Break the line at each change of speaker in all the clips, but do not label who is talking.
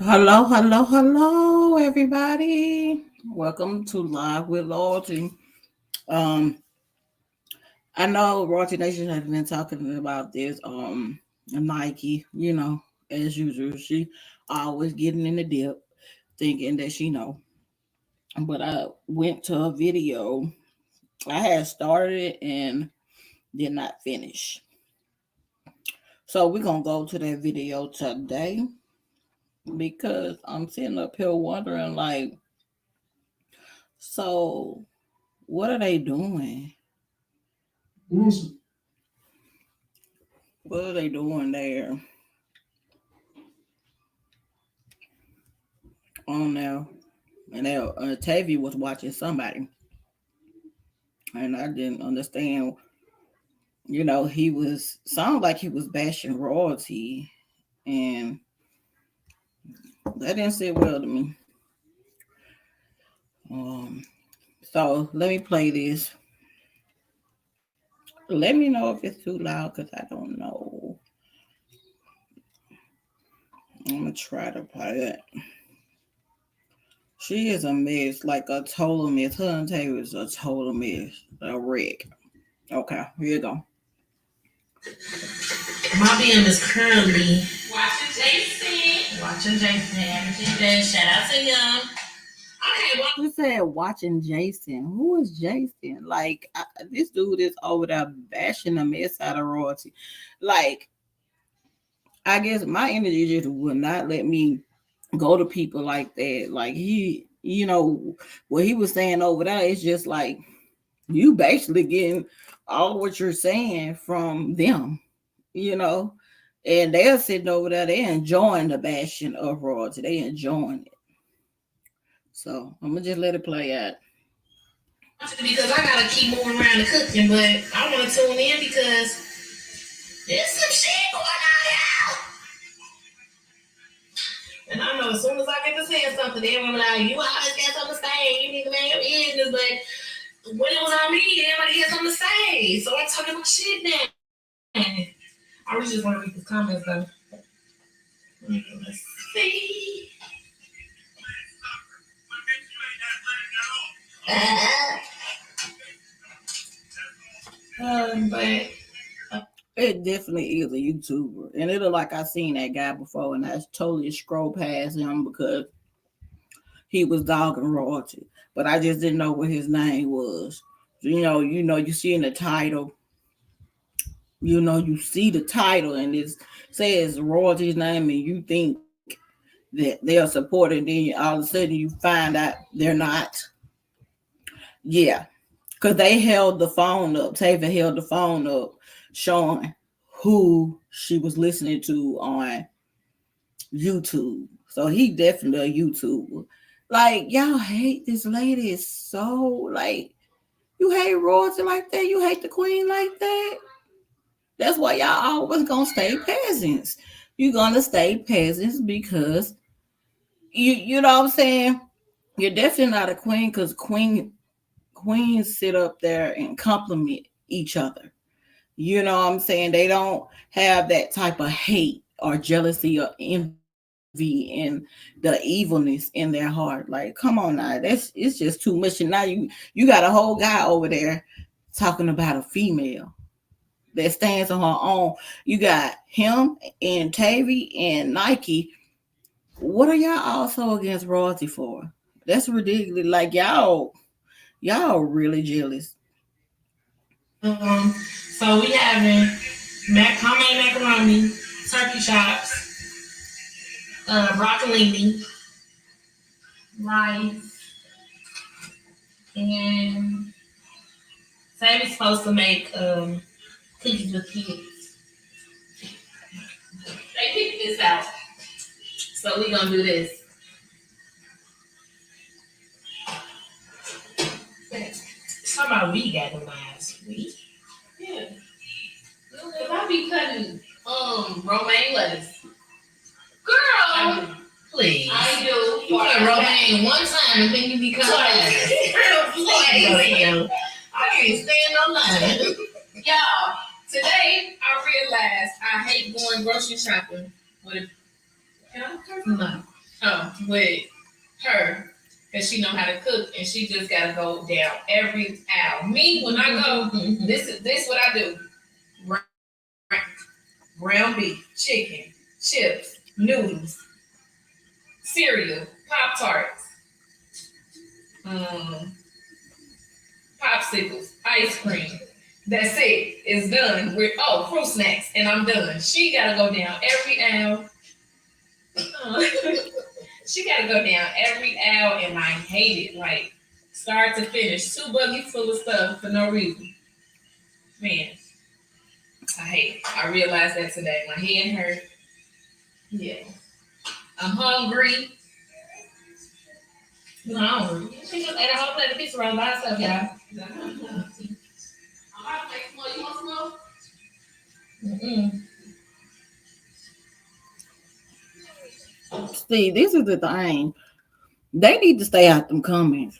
Hello, everybody. Welcome to Live with Loyalty. Um, I know Royalty Nation has been talking about this. Nike, as usual, she always getting in the dip, thinking that she know. But I went to a video. I had started and did not finish. So we're gonna go to that video today because I'm sitting up here wondering, like, so what are they doing? What are they doing there on there? And Tavy was watching somebody, and I didn't understand. He was sounded like he was bashing royalty, and that didn't sit well to me. Um, so let me play this. Let me know if it's too loud because I don't know. I'm gonna try to play it. She is a mess, like a total mess. Her and Taylor is a total mess, a wreck. Okay, here you go.
My BM is currently watching Jason. Watching Jason. Everything. Shout out to Yall. Okay, well,
Who said watching Jason? Who is Jason? Like, this dude is over there bashing the mess out of royalty. Like, I guess my energy just would not let me go to people like that. Like, what he was saying over there is just like, you basically getting all what you're saying from them, you know? And they're sitting over there, they're enjoying the bashing of royalty. They enjoying it. So I'm gonna just let it play out.
because I gotta keep moving around the cooking, but I want to tune in because there's some shit going on out. And I know as soon as I get to saying something, they're gonna be like, you always got something to say, you need to make your business, but when it was on me, everybody had something to say. So I'm talking about shit now. I really just want to read the comments though. Let's see. But
It definitely is a YouTuber. And it look like I seen that guy before and I totally scrolled past him because he was dogging royalty. But I just didn't know what his name was. You see in the title, you see the title and it says royalty's name and you think that they are supporting, then all of a sudden you find out they're not. Yeah. Because they held the phone up. Tava held the phone up showing who she was listening to on YouTube. So he definitely a YouTuber. Like, y'all hate this lady so, like, you hate royalty like that? You hate the queen like that? That's why y'all always gonna stay peasants. You're gonna stay peasants because you know what I'm saying? You're definitely not a queen because queens sit up there and compliment each other. You know what I'm saying? They don't have that type of hate or jealousy or envy and the evilness in their heart. Like, come on now. It's just too much. And now you got a whole guy over there talking about a female that stands on her own. You got him and Tavy and Nike. What are y'all also against royalty for? That's ridiculous. Like, y'all really jealous.
um, so we having homemade macaroni, turkey chops, broccolini, rice, and Sammy's supposed to make cookies with kids. They picked this out, so we gonna do this. Somehow we got the last week. Yeah. Cause I be cutting romaine lettuce. Girl, please. I do. You cut romaine one time and then you be cutting lettuce. Please. I can't stand no line. Y'all, today I realized I hate going grocery shopping with a. Can I curse? No. With her, because she know how to cook, and she just gotta go down every aisle. Me, when I go, this what I do: ground beef, chicken, chips, noodles, cereal, Pop Tarts, um, popsicles, ice cream. That's it. It's done. Fruit snacks, and I'm done. She gotta go down every aisle. Uh, she gotta go down every aisle, and I hate it. Like start to finish, two buggies full of stuff for no reason. Man, I hate it. I realized that today. My head hurt. Yeah, I'm hungry. No, I'm hungry. She just ate a whole plate of pizza right by herself, y'all. Mm-mm.
See, this is the thing. They need to stay out them comments.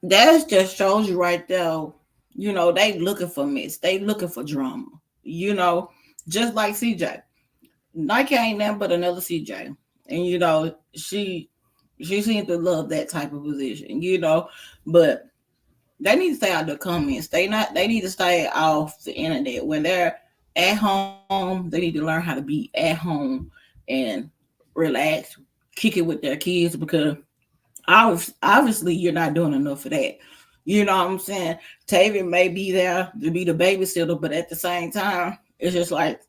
That just shows you right there. They looking for mess. They looking for drama. You know, just like CJ. Nike ain't nothing but another CJ, and she seems to love that type of position. But they need to stay out the comments. They need to stay off the internet. When they're at home, they need to learn how to be at home and relax, kick it with their kids, because obviously you're not doing enough for that. You know what I'm saying? Tavia may be there to be the babysitter, but at the same time, it's just like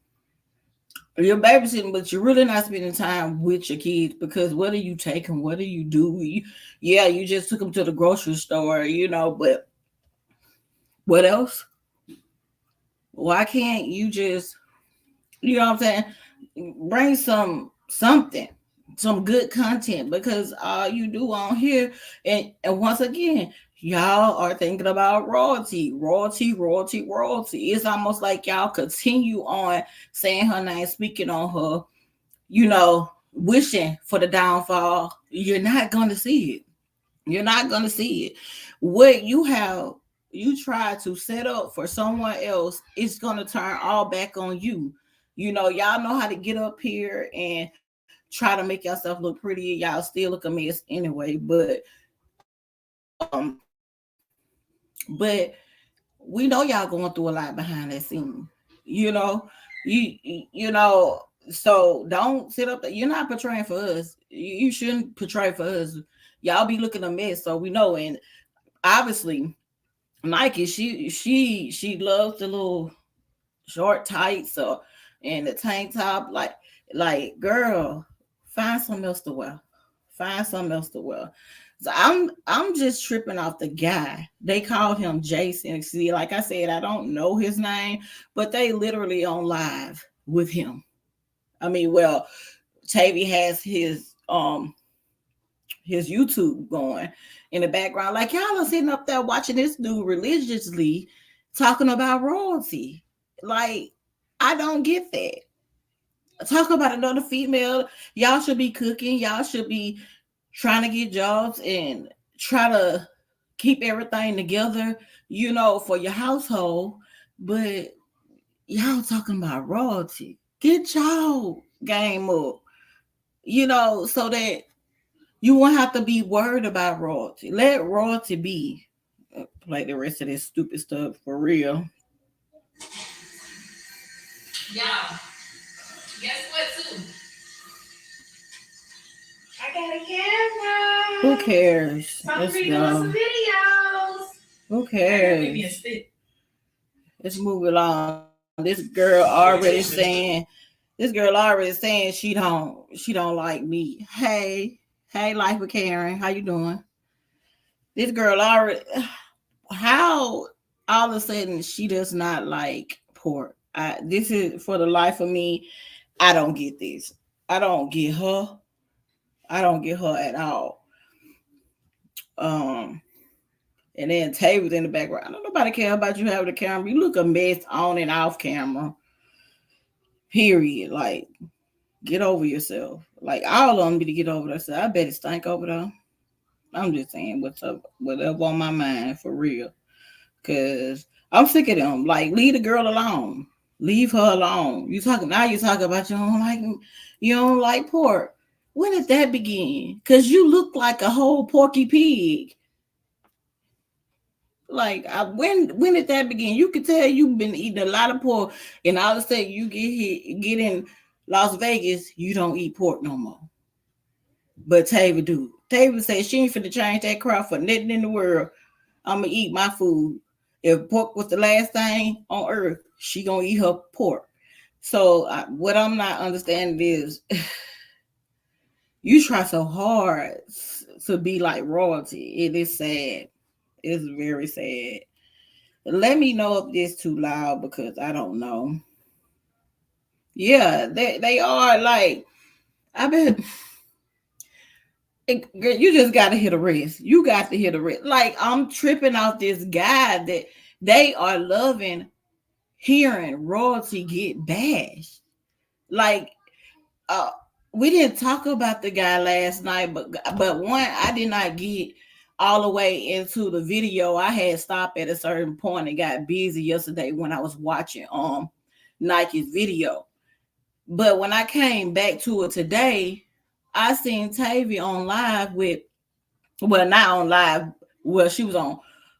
you're babysitting, but you're really not spending time with your kids, because what are you taking? What do you do? Yeah, you just took them to the grocery store, but what else? Why can't you just, what I'm saying? Bring something, some good content, because all you do on here, and once again, y'all are thinking about royalty, royalty, royalty, royalty. It's almost like y'all continue on saying her name, speaking on her, wishing for the downfall. You're not gonna see it. You're not gonna see it. What you try to set up for someone else, it's gonna turn all back on you. Y'all know how to get up here and try to make yourself look pretty. Y'all still look a mess anyway. But we know y'all going through a lot behind that scene. You know, you know. So don't sit up there. You're not portraying for us. You shouldn't portray for us. Y'all be looking a mess, so we know. And obviously, Nike, she loves the little short tights, or and the tank top. Like girl, find something else to wear. Find something else to wear. So I'm just tripping off the guy. They called him Jason. See, like I said, I don't know his name, but they literally on live with him. I mean, well, Tavy has his YouTube going in the background. Like y'all are sitting up there watching this dude religiously talking about royalty. Like, I don't get that. Talk about another female. Y'all should be cooking. Y'all should be trying to get jobs and try to keep everything together, for your household. But y'all talking about royalty. Get y'all game up, so that you won't have to be worried about royalty. Let royalty be. Play the rest of this stupid stuff for real.
Y'all, guess what? Too. I got a camera.
Who cares?
So I'm
Let's
doing
go.
some videos.
Who cares? Let's move along. This girl already saying she don't like me. Hey, life with Karen, how you doing? This girl already, how all of a sudden she does not like pork. This is for the life of me. I don't get this. I don't get her. I don't get her at all. Um, and then Taylor's in the background. I don't nobody care about you having the camera. You look a mess on and off camera. Period. Like, get over yourself. Like, all of them need to get over themselves. I bet it stank over there. I'm just saying what's up, whatever on my mind for real. Cause I'm sick of them. Like, leave the girl alone. Leave her alone. You talking about you don't like pork. When did that begin? Because you look like a whole Porky Pig. Like when did that begin? You could tell you've been eating a lot of pork, and all of a sudden you get in Las Vegas, you don't eat pork no more. But Tava do. Tava said she ain't finna change that crap for nothing in the world. I'ma eat my food. If pork was the last thing on earth, she gonna eat her pork. So what I'm not understanding is you try so hard to be like royalty. It is sad. It's very sad. Let me know if this too loud because I don't know. Yeah, they are like I bet girl, you just gotta hit a rest. You got to hit a rest. Like I'm tripping off this guy that they are loving hearing royalty get bashed. Like uh we didn't talk about the guy last night, but one I did not get all the way into the video. I had stopped at a certain point and got busy yesterday when I was watching Nike's video. But when I came back to it today, I seen Tavy on live with well not on live, well she was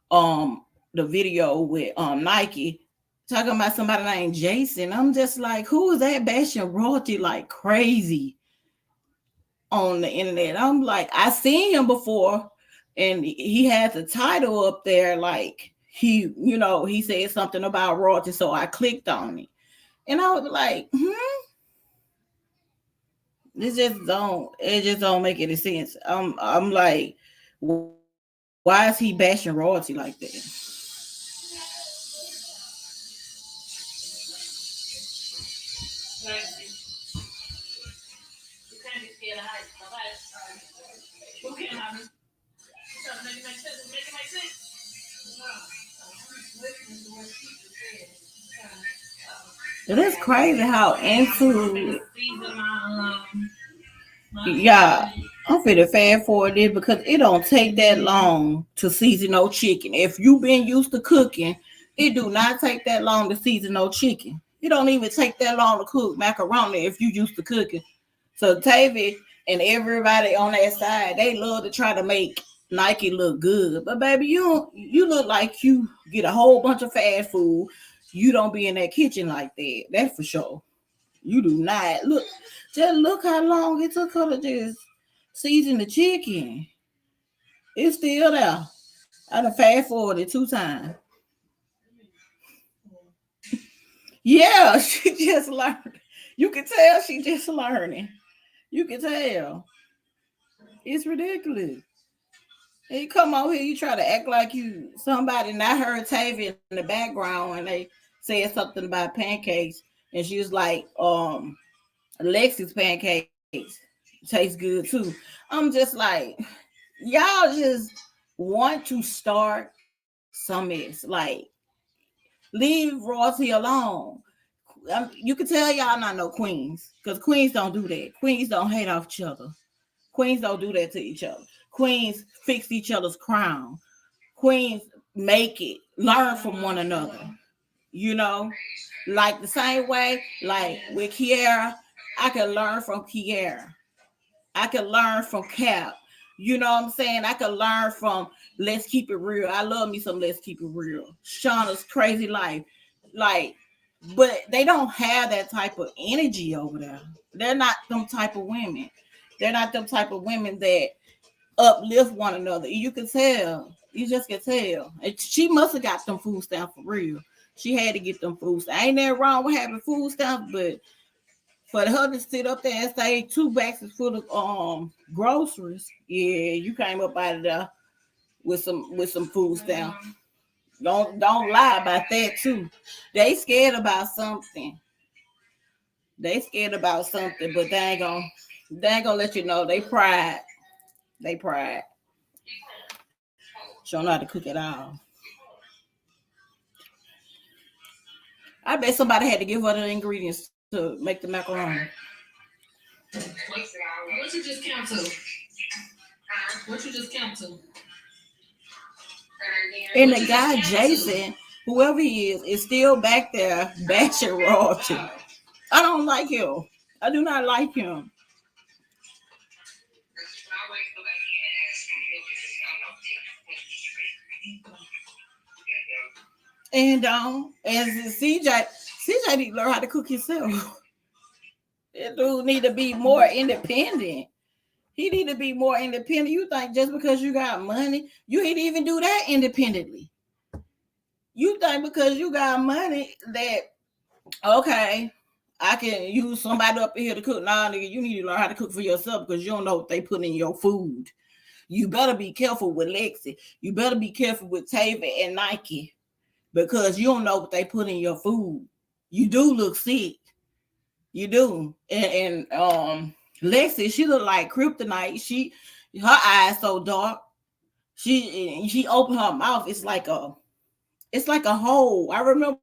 on the video with Nike talking about somebody named Jason. I'm just like, who is that bashing royalty like crazy on the internet? I'm like, I seen him before and he had the title up there like he said something about royalty, so I clicked on it. And I was like, it just don't make any sense. I'm like, why is he bashing royalty like that?
You can't be scared of heights. Nobody. Who can't have me? Something make it make sense. Make it make sense. No. Listening to what people said.
It is crazy how into
Season my
yeah, I'm finna fast forward this because it don't take that long to season no chicken. If you been used to cooking, it do not take that long to season no chicken. It don't even take that long to cook macaroni if you used to cooking. So Tavy and everybody on that side, they love to try to make Nike look good. But baby, you look like you get a whole bunch of fast food. You don't be in that kitchen like that. That's for sure. You do not look. Just look how long it took her to just season the chicken. It's still there. I done fast forwarded 2 times. Yeah, she just learned. You can tell she just learning. You can tell. It's ridiculous. And you come out here, you try to act like you somebody. And I heard Tavy in the background when they said something about pancakes, and she was like, Lexi's pancakes taste good too. I'm just like, y'all just want to start some mess. Like, leave royalty alone. You can tell y'all not no queens because queens don't do that. Queens don't hate off each other. Queens don't do that to each other. Queens fix each other's crown. Queens make it learn from one another. You know, like the same way, like with Kiara, I can learn from Kiara. I can learn from Cap. You know what I'm saying? I can learn from Let's Keep It Real. I love me some Let's Keep It Real. Shauna's Crazy Life. Like, but they don't have that type of energy over there. They're not them type of women. They're not them type of women that uplift one another. You can tell. You just can tell. And she must have got them food stamps for real. She had to get them food stamps. Ain't that wrong with having food stamps, but for her to sit up there and say 2 bags full of groceries, yeah, you came up out of there with some food stamps. Don't lie about that too. They scared about something. They scared about something, but they ain't gonna let you know. They pride. They pride. She don't know how to cook at all. I bet somebody had to give her the ingredients to make the macaroni.
what you just count to? What you just count to?
And the guy Jason, whoever he is still back there bashing royalty. I don't like him. I do not like him. And as CJ need to learn how to cook himself. That dude need to be more independent. He need to be more independent. You think just because you got money, you ain't even do that independently. You think because you got money that okay, I can use somebody up here to cook. Nah, nigga, you need to learn how to cook for yourself because you don't know what they put in your food. You better be careful with Lexi. You better be careful with Tava and Nike because you don't know what they put in your food. You do look sick. You do. And Lexi, she look like kryptonite. Her eyes so dark. She opened her mouth. It's like a hole. I remember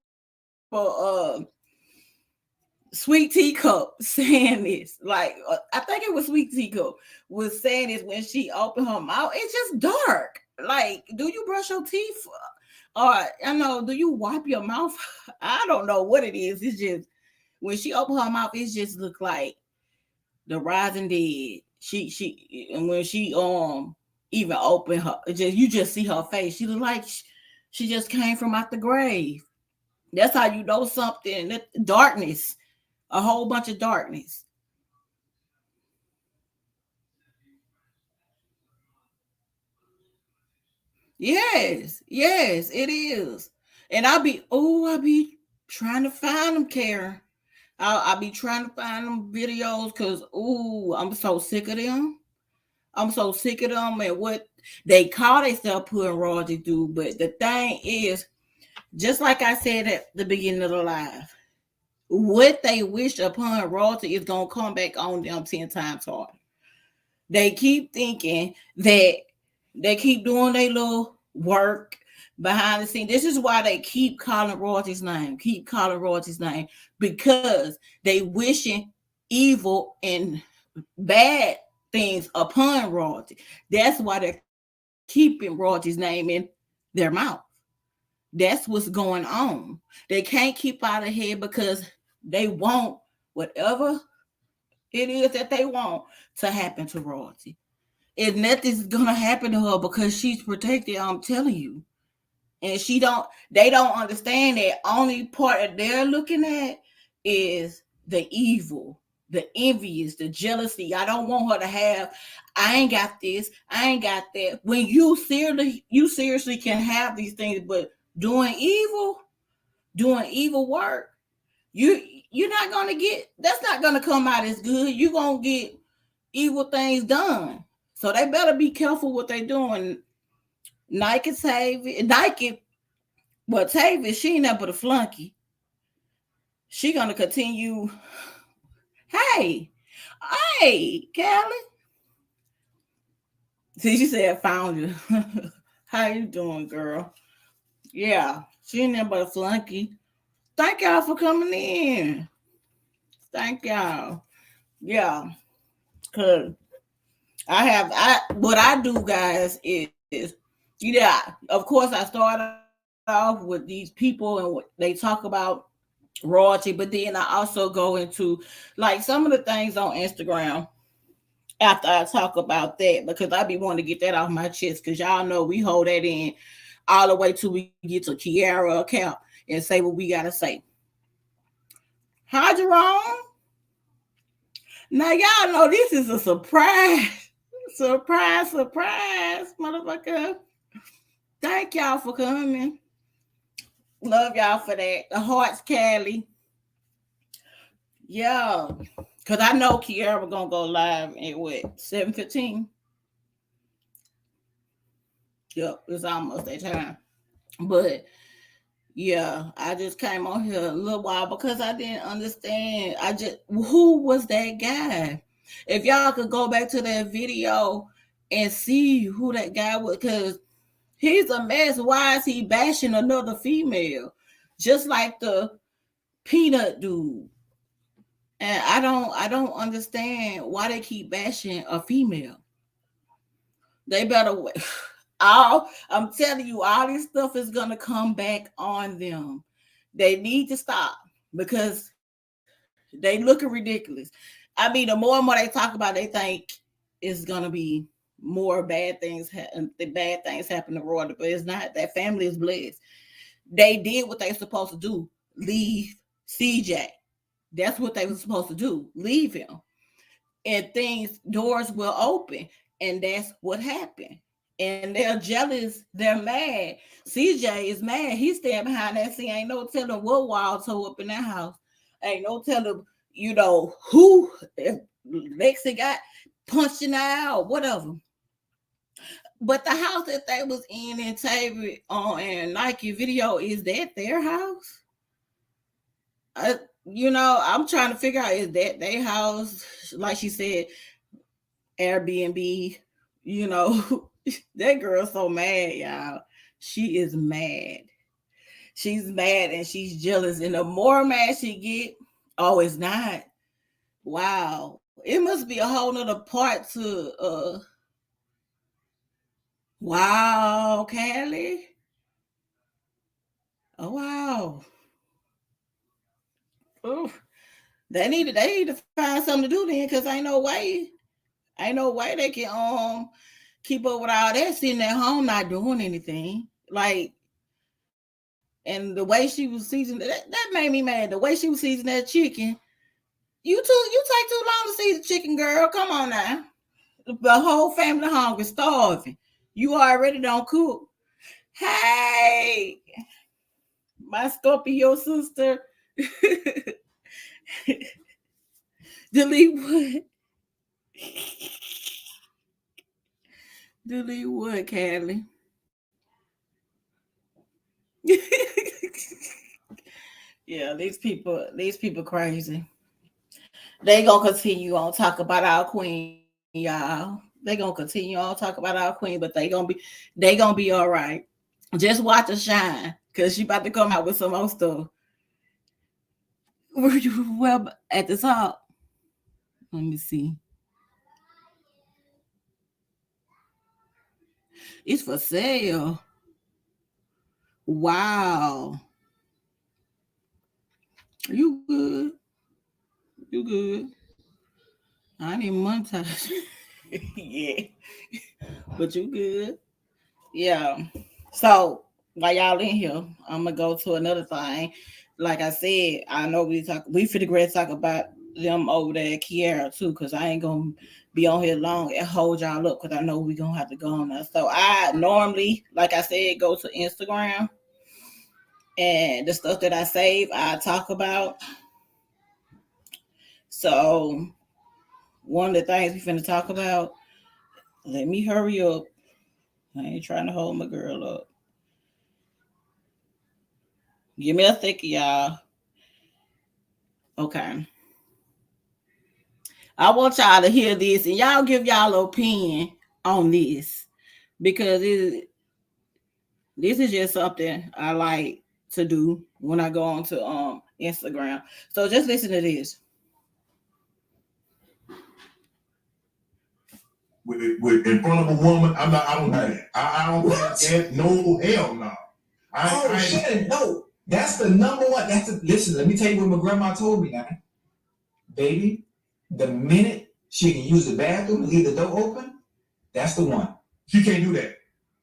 Sweet Teacup saying this. Like I think it was Sweet Teacup was saying this when she opened her mouth. It's just dark. Like, do you brush your teeth? Or I know, do you wipe your mouth? I don't know what it is. It's just when she opened her mouth, it just looked like the rising dead. She and when she even opened her, you just see her face. She looked like she just came from out the grave. That's how you know something. Darkness, a whole bunch of darkness. Yes, it is. And I be trying to find them, Karen. I'll be trying to find them videos because I'm so sick of them. I'm so sick of them and what they call themselves putting royalty through. But the thing is, just like I said at the beginning of the live, what they wish upon royalty is gonna come back on them 10 times harder. They keep thinking that they keep doing their little work behind the scene. This is why they keep calling royalty's name, because they wishing evil and bad things upon royalty. That's why they're keeping royalty's name in their mouth. That's what's going on. They can't keep out ahead because they want whatever it is that they want to happen to royalty. And nothing's gonna happen to her because she's protected. I'm telling you. And they don't understand that only part that they're looking at is the evil, the envious, the jealousy. I don't want her to have, I ain't got this, I ain't got that. When you seriously can have these things, but doing evil work, you you're not gonna get, that's not gonna come out as good. You're gonna get evil things done. So they better be careful what they doing. Nike save it. Nike, but Tavis, she ain't nothing but a flunky. She gonna continue. Hey, hey, Callie. See, she said, "Found you." How you doing, girl? Yeah, she ain't nothing but a flunky. Thank y'all for coming in. Thank y'all. Yeah, cause I what I do, guys, is of course I start off with these people and what they talk about royalty, but then I also go into like some of the things on Instagram after I talk about that because I be wanting to get that off my chest because y'all know we hold that in all the way till we get to Kiara account and say what we gotta say. Hi, Jerome. Now y'all know this is a surprise, surprise, motherfucker. Thank y'all for coming. Love y'all for that. The hearts, Callie. Yeah, cause I know Kiara gonna go live at what 7:15. Yep, it's almost that time. But yeah, I just came on here a little while because I didn't understand. Who was that guy? If y'all could go back to that video and see who that guy was, because he's a mess. Why is he bashing another female? Just like the peanut dude. And I don't understand why they keep bashing a female. They better all I'm telling you, all this stuff is gonna come back on them. They need to stop because they looking ridiculous. I mean, the more and more they talk about, they think it's gonna be more bad things. The bad things happen to Roy, but it's not. That family is blessed. they did what they were supposed to do. Leave CJ. That's what they were supposed to do. Leave him. And doors will open. And that's what happened. And they're jealous. They're mad. CJ is mad. He's standing behind that scene. Ain't no telling what wall tore up in that house. Ain't no telling, who, if Lexi got punched in the eye or whatever. But the house that they was in Taylor on and Nike video, is that their house? I'm trying to figure out, is that their house? Like she said, Airbnb. That girl's so mad, y'all. She is mad. She's mad and she's jealous. And the more mad she get, oh, it's not. Wow. It must be a whole nother part to wow, Callie. Oh wow. Oof. They need to find something to do then, because ain't no way they can keep up with all that sitting at home not doing anything. Like, and the way she was seasoning that made me mad. The way she was seasoning that chicken. You take too long to season chicken, girl. Come on now. The whole family hungry, starving. You already don't cook. Hey, my Scorpio sister. Delete what? Delete what, Callie? Yeah, these people crazy. They gonna continue on talk about our queen, y'all. They gonna continue on talk about our queen, but they gonna be all right. Just watch her shine, cause she about to come out with some more stuff. Well, at the top, let me see. It's for sale. Wow. You good? You good? I ain't even monetize. Yeah, but you good? Yeah. So while y'all in here, I'm gonna go to another thing. Like I said, I know we finna great talk about them over there at Kiara too, because I ain't gonna be on here long and hold y'all up, because I know we gonna have to go on there. So I normally, like I said, go to Instagram, and the stuff that I save, I talk about. So one of the things we finna talk about, let me hurry up. I ain't trying to hold my girl up. Give me a thick, y'all. Okay. I want y'all to hear this, and y'all give y'all opinion on this, because this is just something I like to do when I go on to Instagram. So just listen to this.
With in front of a woman, I don't do that. I don't that. No, hell no. Shit, no. That's the number one. Listen, let me tell you what my grandma told me now. Baby, the minute she can use the bathroom and leave the door open, that's the one. She can't do that.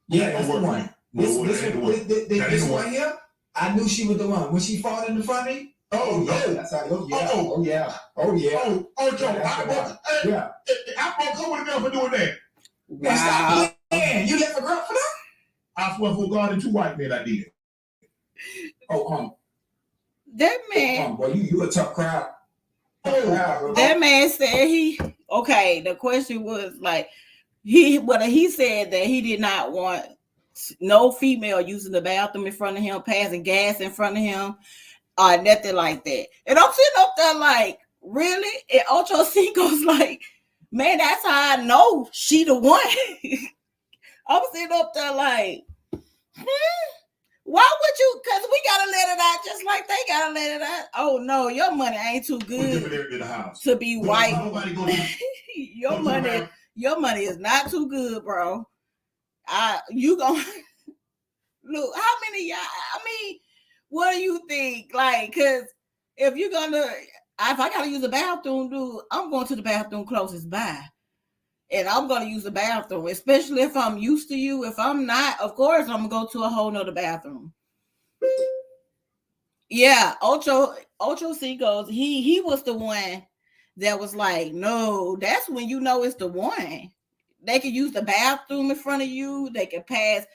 Yeah, that's the one. This one here, I knew she was the one. When she fought in the front of me, that's how. Oh yeah. Yeah. I come with a girl for doing that. Wow. Stop playing. You left a girl for that? I swear for God and two white men I did.
That man.
Boy, you a tough crowd.
That man said the question was like, he said that he did not want no female using the bathroom in front of him, passing gas in front of him, or nothing like that. And I'm sitting up there like, really? And Ocho Cinco's like, man, that's how I know she the one. I'm sitting up there like, why would you? Because we gotta let it out just like they gotta let it out. Oh no, your money ain't too good to be white. Your money is not too good, bro. You gonna look, how many y'all? I mean, what do you think? Like, because if I gotta use the bathroom, dude, I'm going to the bathroom closest by. And I'm going to use the bathroom, especially if I'm used to you. If I'm not, of course, I'm going to go to a whole nother bathroom. Yeah, Ocho Cinco's he was the one that was like, no, that's when you know it's the one. They can use the bathroom in front of you. They can pass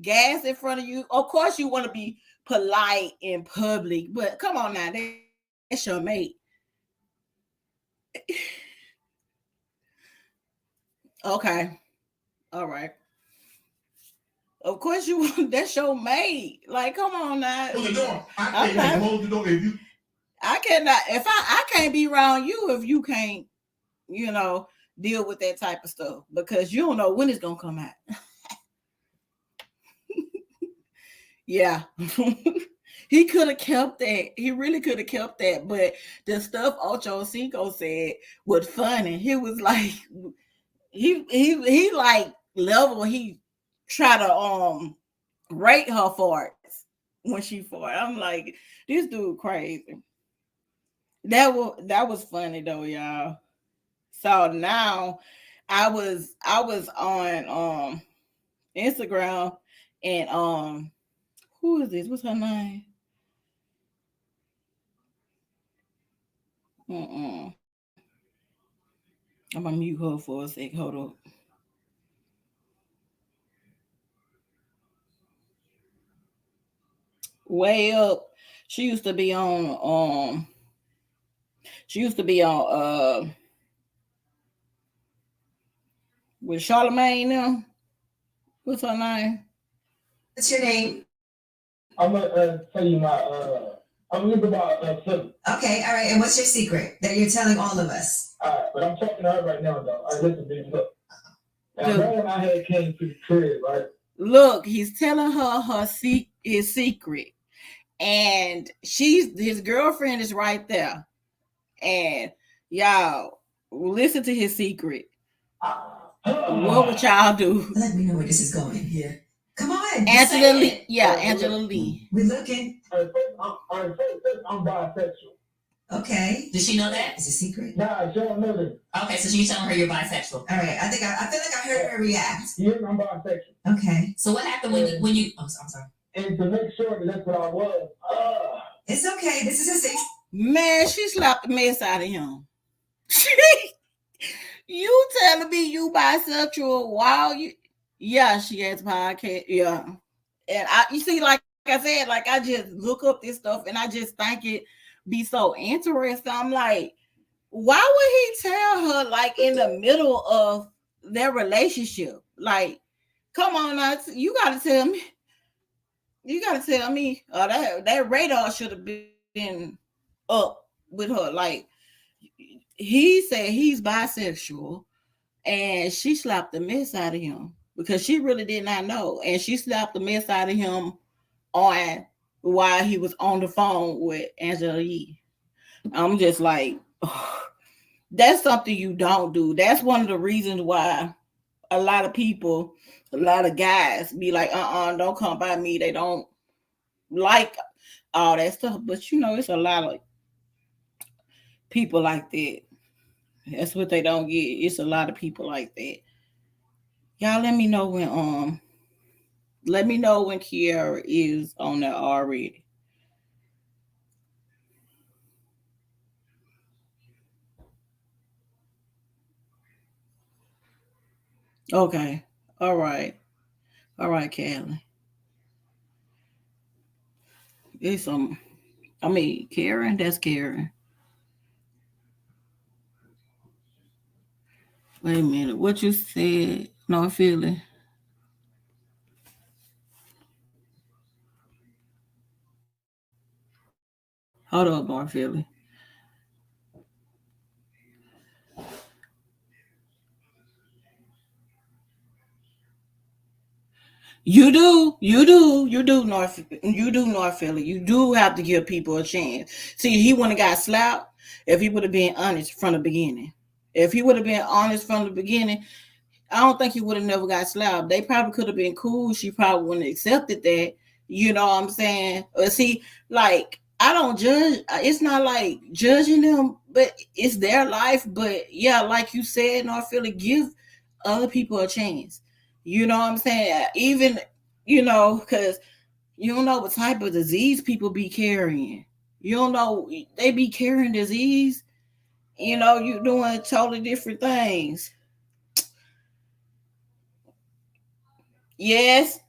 gas in front of you. Of course, you want to be polite in public, but come on now, that's your mate. Okay, all right. Of course, you want that's your mate. Like, come on now.
Close the door. I
I'm
can't
not.
close the door if you.
I cannot. If I can't be around you if you can't, you know, deal with that type of stuff because you don't know when it's gonna come out. Yeah. He could have kept that. He really could have kept that. But the stuff Ocho Cinco said was funny. He was like he like level he try to rate her farts when she fart. I'm like, this dude crazy. That was funny though, y'all. So now I was on Instagram and who is this? What's her name? Mm-mm. I'm gonna mute her for a sec. Hold up. Way up. She used to be on she used to be on with Charlemagne now. What's her name?
What's your name? I'm gonna tell you my. I'm gonna about Philly. Okay, all right. And what's your secret that you're telling all of us? All right, but I'm talking to her right now, though. All right, listen, baby, look. Now, when I had came to the crib, right?
Look, he's telling her his secret, and she's his girlfriend is right there, and y'all listen to his secret. What would y'all do?
Let me know where this is going here. Come on,
Angela Lee. Yeah, Angela Lee.
We're looking. I'm bisexual. Okay. Does she know that? It's a secret. Nah, she don't know that. Okay, so she's telling her you're bisexual. All right. I feel like I heard her react. Yeah, I'm bisexual. Okay. So what happened when you? I'm sorry. And to make sure that that's what I was. It's okay. This is a secret.
Man, she slapped the mess out of him. You telling me you bisexual while you? Yeah, she has podcast. Yeah, and you see, like I said, like I just look up this stuff and I just think it be so interesting. I'm like, why would he tell her like in the middle of their relationship? Like, come on, now, you got to tell me. You got to tell me. That radar should have been up with her. Like, he said he's bisexual, and she slapped the mess out of him because she really did not know, and she slapped the mess out of him on while he was on the phone with Angela Yee. I'm just like, oh, that's something you don't do. That's one of the reasons why a lot of people, a lot of guys be like, don't come by me. They don't like all that stuff. But it's a lot of people like that. That's what they don't get. It's a lot of people like that. Y'all let me know when Kiara is on there already. Okay. All right. All right, Callie. It's Karen, that's Karen. Wait a minute. What you said? No, Philly. Hold up, Bar Philly. North Philly. You do have to give people a chance. See, he wouldn't have got slapped if he would have been honest from the beginning. If he would have been honest from the beginning, I don't think he would have never got slapped. They probably could have been cool. She probably wouldn't have accepted that. You know what I'm saying? See, like I don't judge. It's not like judging them, but it's their life. But yeah, like you said, North Philly, give other people a chance. You know what I'm saying? Even because You don't know what type of disease people be carrying. You don't know they be carrying disease. You doing totally different things. Yes,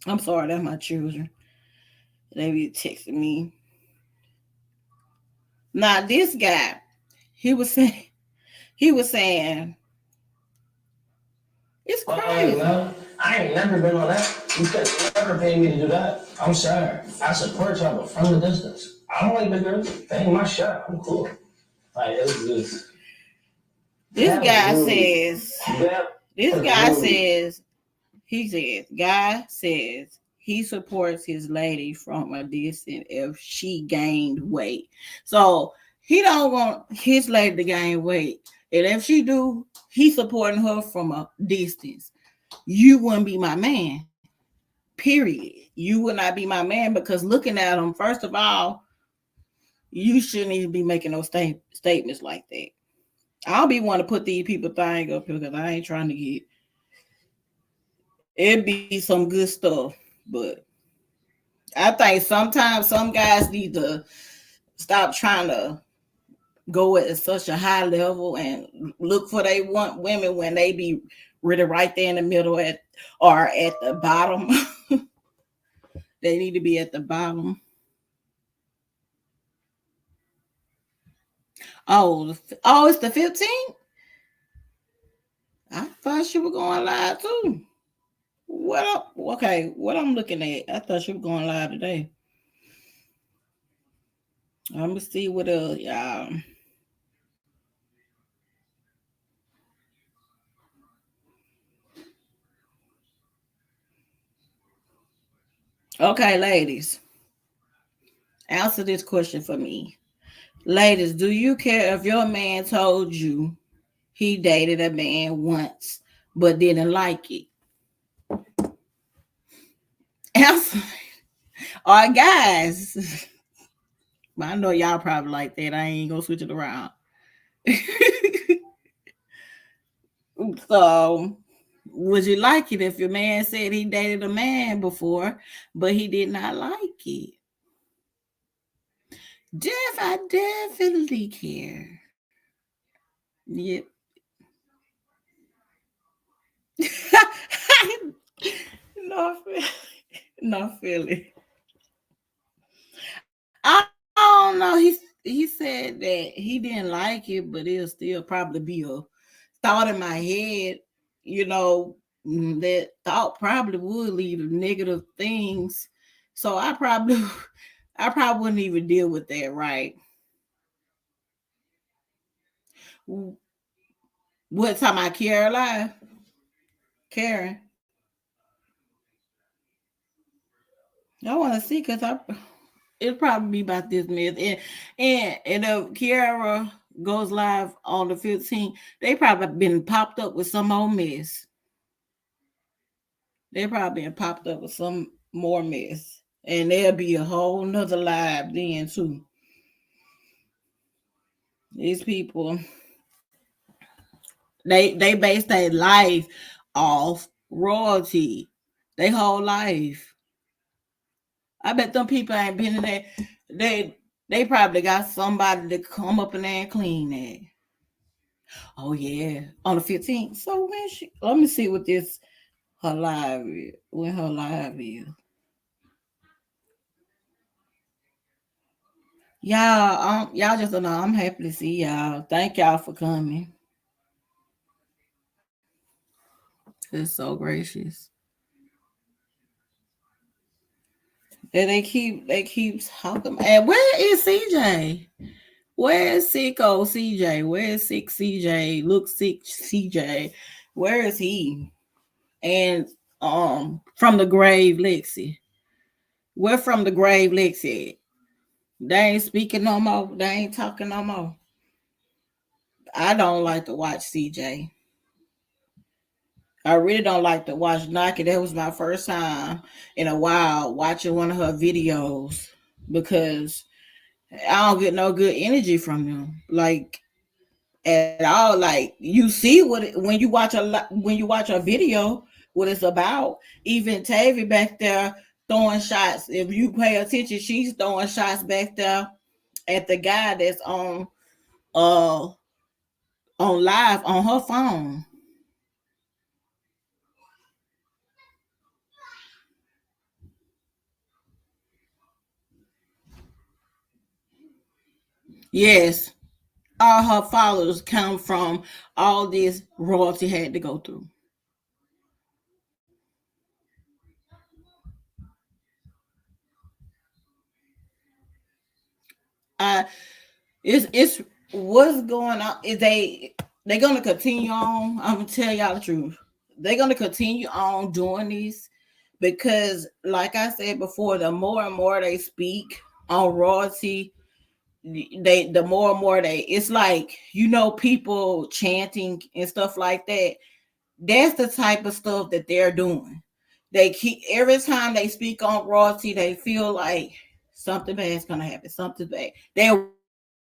I'm sorry, that's my children. They be texting me. Now this guy, he was saying, he was saying, it's crazy.
No, I ain't never been on that. You could never pay me to do that. I'm sorry. I support y'all, but from the distance. I don't like big girls. They ain't my shot. I'm cool. Like, it's just.
This guy
rude.
says,
That
this
was
guy
rude.
says, he says, guy says he supports his lady from a distance if she gained weight. So he don't want his lady to gain weight. And if she do, he supporting her from a distance. You wouldn't be my man. Period. You would not be my man because looking at him, first of all, you shouldn't even be making those statements like that. I'll be want to put these people thing up here because I ain't trying to get it be some good stuff, but I think sometimes some guys need to stop trying to go at such a high level and look for they want women when they be really right there in the middle at or at the bottom. They need to be at the bottom. Oh, it's the 15th. I thought she was going live too. What up? Okay, what I'm looking at? I thought she was going live today. I'm gonna see what y'all. Okay, ladies, answer this question for me. Ladies, do you care if your man told you he dated a man once but didn't like it? Answer. Or guys, I know y'all probably like that. I ain't gonna switch it around. So, would you like it if your man said he dated a man before, but he did not like it? I definitely care. Yep. No, no feeling. I don't know. He said that he didn't like it, but it'll still probably be a thought in my head. You know, that thought probably would lead to negative things. So I probably, I probably wouldn't even deal with that. Right? What time I care alive? Karen, I want to see because it'll probably be about this mess. And if Kiara goes live on the 15th, they probably been popped up with some old mess. They probably been popped up with some more mess. And there'll be a whole nother live then too. These people, they base their life off royalty. They whole life. I bet them people ain't been in there. They probably got somebody to come up in there and clean that. Oh yeah, on the 15th. So when she? Let me see what this her live is. When her live is. Y'all just don't know. I'm happy to see y'all. Thank y'all for coming. It's so gracious. And they keep talking. And where is CJ? Where is sicko CJ? Where is sick CJ? Look sick CJ. Where is he? And from the grave Lexi. Where from the grave Lexi? They ain't speaking no more. They ain't talking no more. I don't like to watch CJ. I really don't like to watch Nike. That was my first time in a while watching one of her videos because I don't get no good energy from them. Like at all. Like you see when you watch a video, what it's about. Even Tavy back there throwing shots. If you pay attention, she's throwing shots back there at the guy that's uh on live on her phone. Yes, all her followers come from all this royalty had to go through. Uh it's what's going on is they're gonna continue on. I'm gonna tell y'all the truth. They're gonna continue on doing this because, like I said before, the more and more they speak on royalty, the more and more they, it's like, people chanting and stuff like that. That's the type of stuff that they're doing. They keep, every time they speak on royalty, they feel like something bad is gonna happen. Something bad. They're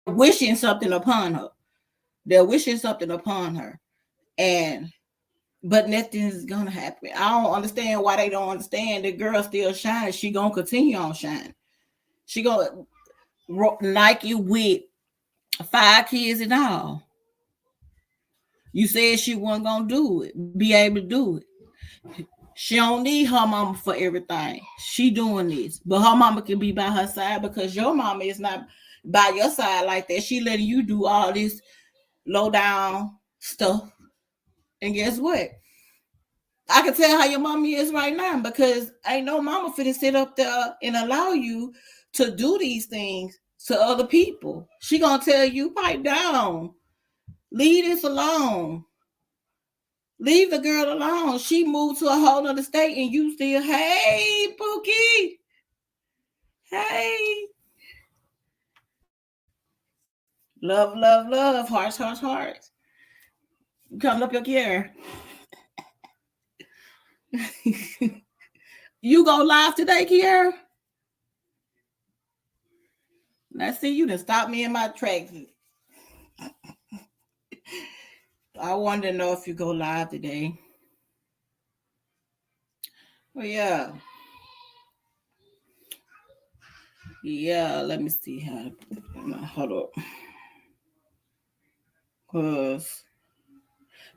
wishing something upon her. They're wishing something upon her. And but nothing's gonna happen. I don't understand why they don't understand. The girl still shining. She gonna continue on shining. She gonna Nike with 5 kids and all. You said she wasn't gonna do it, be able to do it. She don't need her mama for everything. She doing this, but her mama can be by her side because your mama is not by your side like that. She letting you do all this low down stuff. And guess what? I can tell how your mama is right now because ain't no mama finna sit up there and allow you to do these things to other people. She gonna tell you, pipe down, leave this alone. Leave the girl alone. She moved to a whole other state and you still, hey, Pookie. Hey. Love, love, love. Hearts, hearts, hearts. Coming up your gear. You go live today, Kiara? Let's see, you done stop me in my tracks. I wanted to know if you go live today. Oh yeah. Yeah, let me see how to hold up. Cause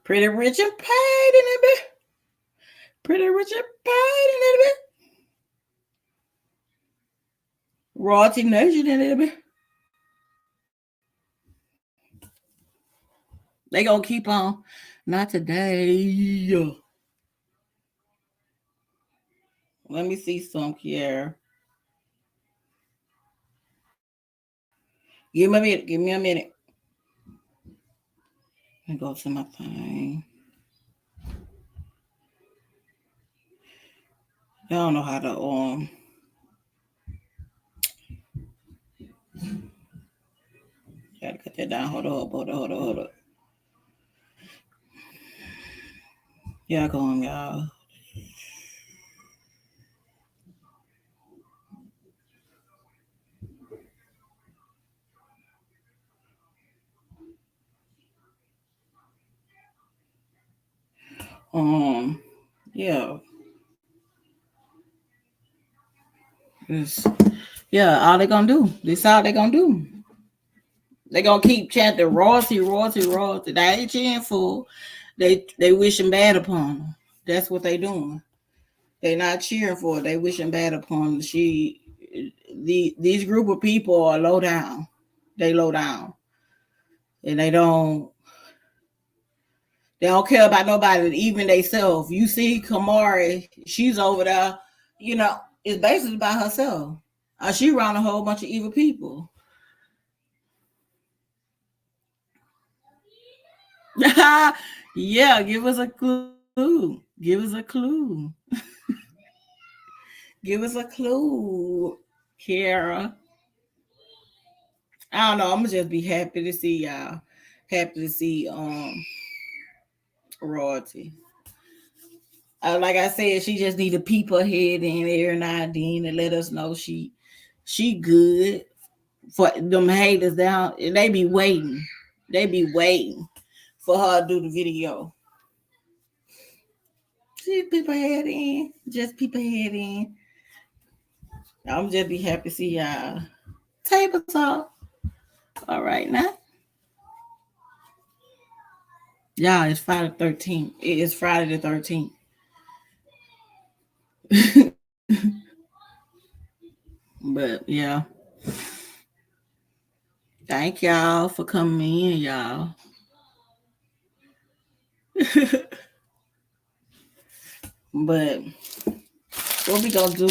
pretty rich and paid in it bit. Pretty rich and paid in it bit. Royalty Nation in it bit. They gonna keep on. Not today. Let me see some here. Give me a minute. Give me a minute. Let me go to my thing. I don't know how to gotta cut that down. Hold up. Yeah, go on, y'all. Um, yeah. This, yeah, all they gonna do. This all they gonna do. They gonna keep chanting royalty, royalty, royalty. They ain't cheering for. They wishing bad upon her. That's what they doing. They not cheering for her. They wishing bad upon her. These group of people are low down. They low down, and they don't care about nobody, even they self. You see, Kamari, she's over there. It's basically by herself. She around a whole bunch of evil people. Yeah, give us a clue. Give us a clue. Give us a clue, Kara. I don't know. I'm gonna just be happy to see y'all. Happy to see royalty. Like I said, she just need to peep her head in every now and then and let us know she good. For them haters down, they be waiting. They be waiting for her to do the video. She peep her head in. Just peep her head in. I'm just be happy to see y'all. Table talk. All right now. Y'all, it's Friday the 13th. It is Friday the 13th. But yeah. Thank y'all for coming in, y'all. But what we gonna do,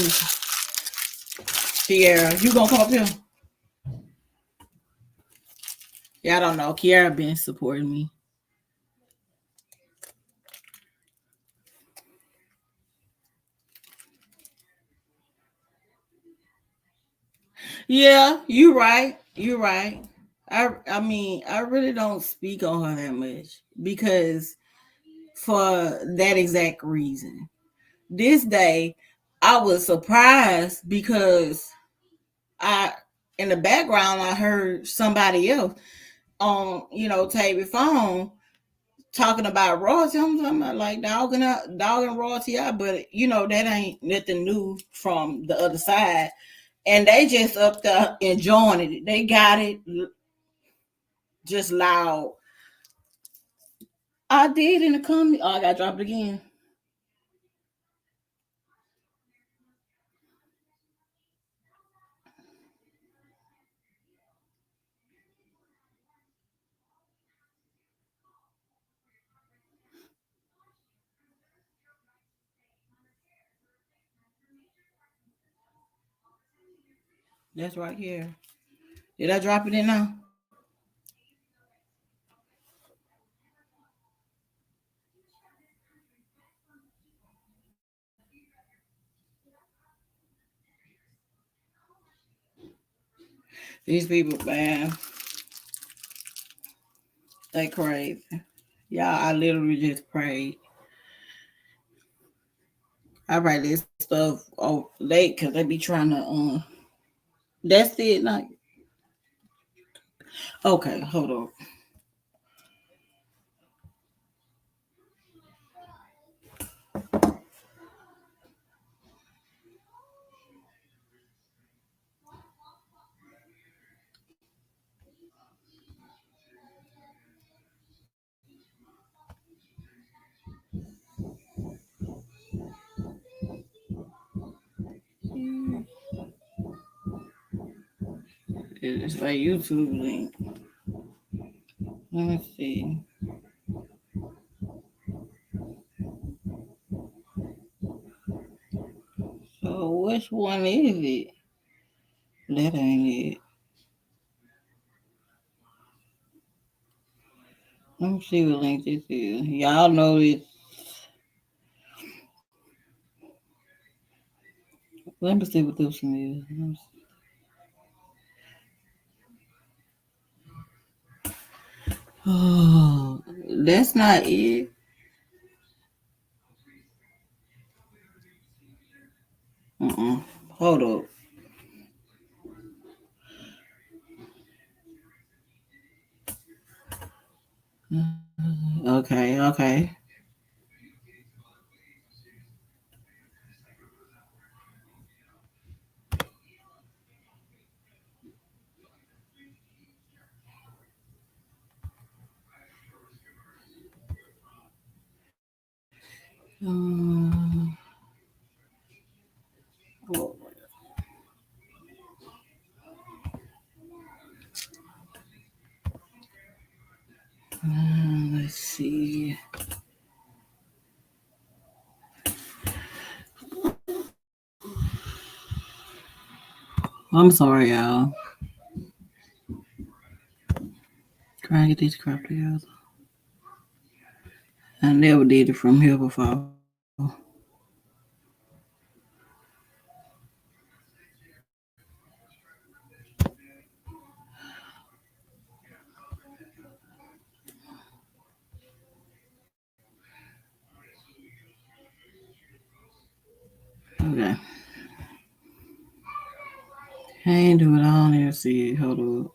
Kiara? You gonna come up here? Y'all don't know. Kiara been supporting me. Yeah, you right. You right. I mean, I really don't speak on her that much because for that exact reason. This day I was surprised because I in the background I heard somebody else on, Tavy phone talking about royalty. I'm talking about like dogging royalty out, but that ain't nothing new from the other side. And they just up there enjoying it. They got it just loud. I did in the comment. Oh, I got dropped again. That's right here. Did I drop it in now? These people, man, they crazy. Y'all, I literally just prayed. I write this stuff late because they be trying to. That's it. Like, okay, hold on. It's my YouTube link. Let me see. So which one is it? That ain't it. Let me see what link this is. Y'all know this. Let me see what this one is. Oh, that's not it. Hold up. Okay, okay. Um, oh, let's see. I'm sorry, y'all. Trying to get this crap together. I never did it from here before. Okay. I ain't do it. I don't even see it. Hold up.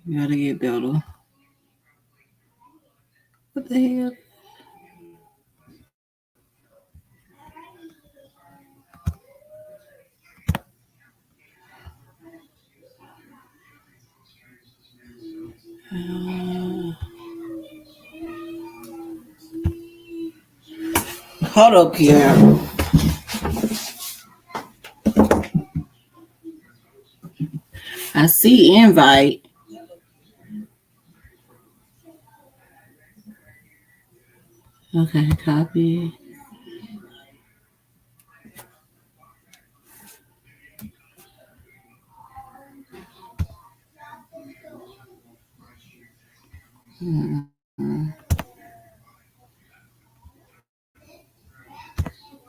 You gotta get better. What the hell? Hold up here. I see invite. Okay, copy.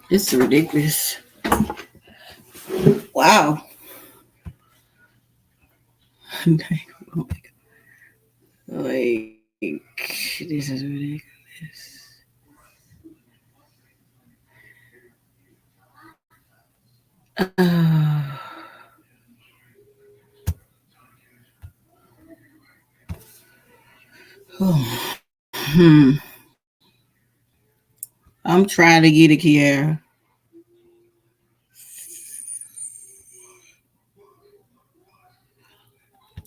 It's ridiculous. Wow. Like, this is ridiculous. Hmm. I'm trying to get it here.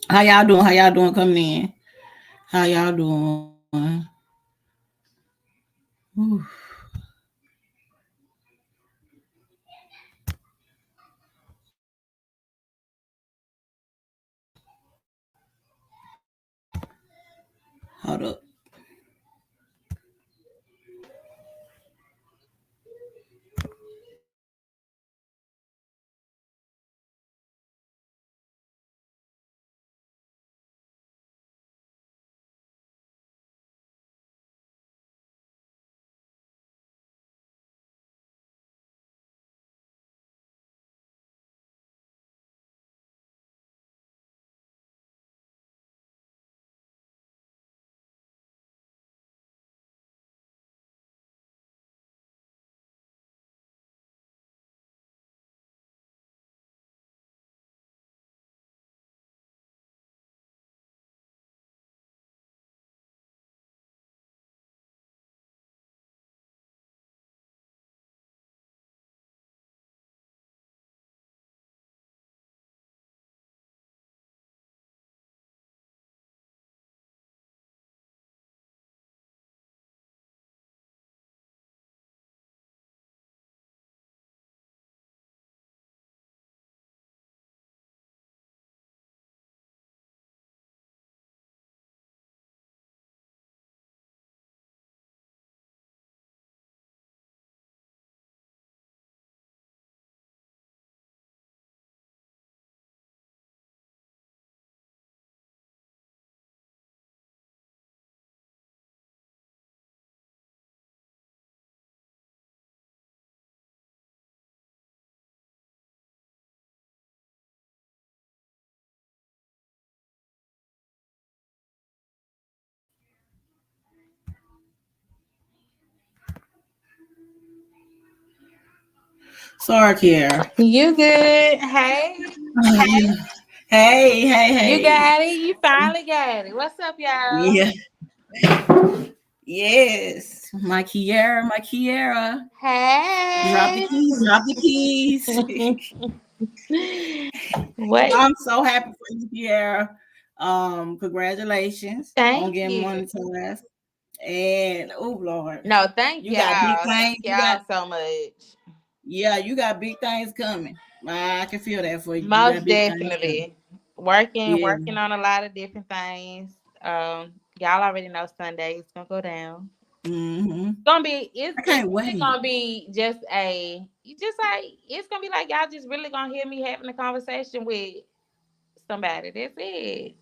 How y'all doing? How y'all doing coming in? How y'all doing? Ooh. Hold up. Sorry, Kiara.
You good? Hey.
Hey,
You
hey.
got it. You finally got it. What's up, y'all?
Yeah. Yes. My Kiara, my Kiara. Drop the
Hey.
keys, drop the keys.
Wait.
I'm so happy for you, Kiara. Congratulations on
Thank
getting
you.
monetized. And oh Lord,
No, thank
you got big
y'all.
things.
Thank y'all so much.
You got big things coming. I can feel that for you. You got
Most
big things coming.
definitely. Working,
Yeah.
working on a lot of different things. Y'all already know Sunday is gonna go down.
Mm-hmm.
Gonna be
I
it's
can't
really
wait.
gonna be just a you just like it's gonna be like y'all just really gonna hear me having a conversation with somebody. That's it.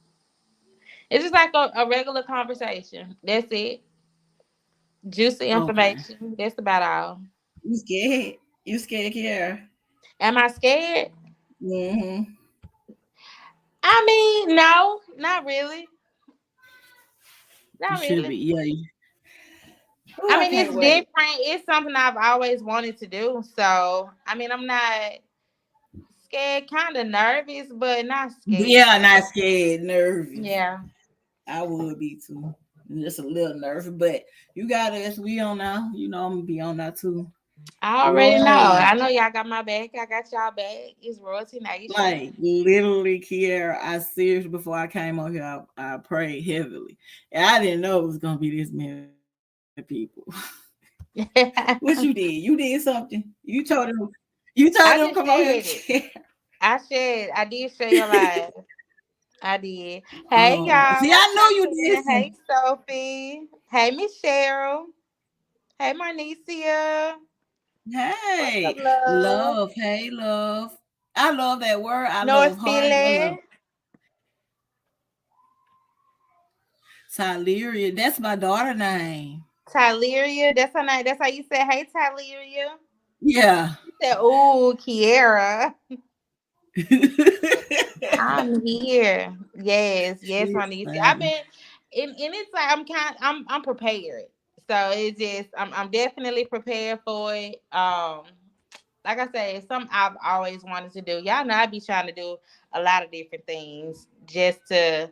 It's just like a regular conversation. That's it. Juicy
Okay.
information. That's about all.
You scared? You scared, Kiara?
Am I scared?
Mm-hmm.
I mean, no, not really.
You
Not
should
really.
be. Yeah. Oh,
I
I
mean,
can't
it's
wait.
different. It's something I've always wanted to do. So, I mean, I'm not scared, kind of nervous, but not scared.
Yeah, not scared, nervous.
Yeah.
I would be too. Just a little nervous, but you got us. We on now. You know I'm gonna be on now too.
I already know.
Lord.
I know y'all got my back. I got y'all back. It's Royalty Nation.
Like literally, Kiara, I seriously before I came on here, I prayed heavily. And I didn't know it was gonna be this many people. What you did? You did something. You told them come on
I
here,
just
Kiara.
shared it. I did share your live. I did. Hey
Oh, see,
y'all,
I
I'm
know you
popping
did
in.
some.
Hey Sophie. Hey Miss Cheryl. Hey Marnicia. What's up,
Hey,
love?
love. Hey, love. I love that word. I love
North
heart. I love
Philly.
Tyleria. That's my daughter name.
Tyleria. That's her name. That's how you say hey Tyleria.
Yeah.
You said, ooh, Kiera. I'm here. Yes, yes,
She's
Marnicia. I've
funny.
been and it's like I'm prepared. So it's just I'm definitely prepared for it. Like I said, it's something I've always wanted to do. Y'all know I be trying to do a lot of different things just to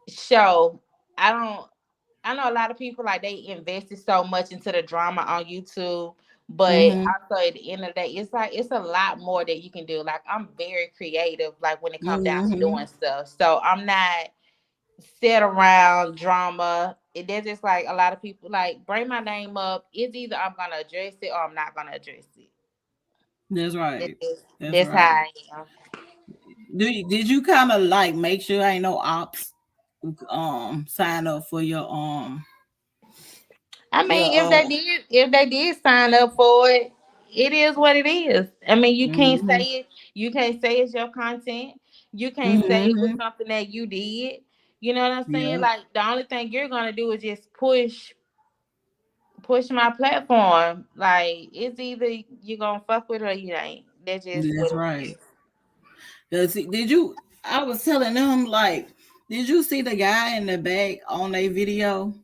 show. I don't. I know a lot of people like they invested so much into the drama on YouTube, but
Mm-hmm.
also at the end of the day, it's like it's a lot more that you can do. Like I'm very creative, like when it comes down to
Mm-hmm.
doing stuff. So I'm not set around drama. There's just like a lot of people like bring my name up. It's either I'm gonna address it or I'm not gonna address it.
That's
That's,
right. That's
that's how
right.
I am.
Did you kind of like make sure ain't no ops sign up for
I
your
mean, if they did sign up for it, it is what it is. I mean, you can't say
mm-hmm.
it. You can't say it's your content. You can't say it was
Mm-hmm.
something that you did. You know what I'm saying?
Yeah.
Like the only thing you're gonna do is just push my platform. Like it's either you gonna fuck with it or you ain't. That's just what
That's
it
right.
is.
Did you? I was telling them like, did you see the guy in the back on a video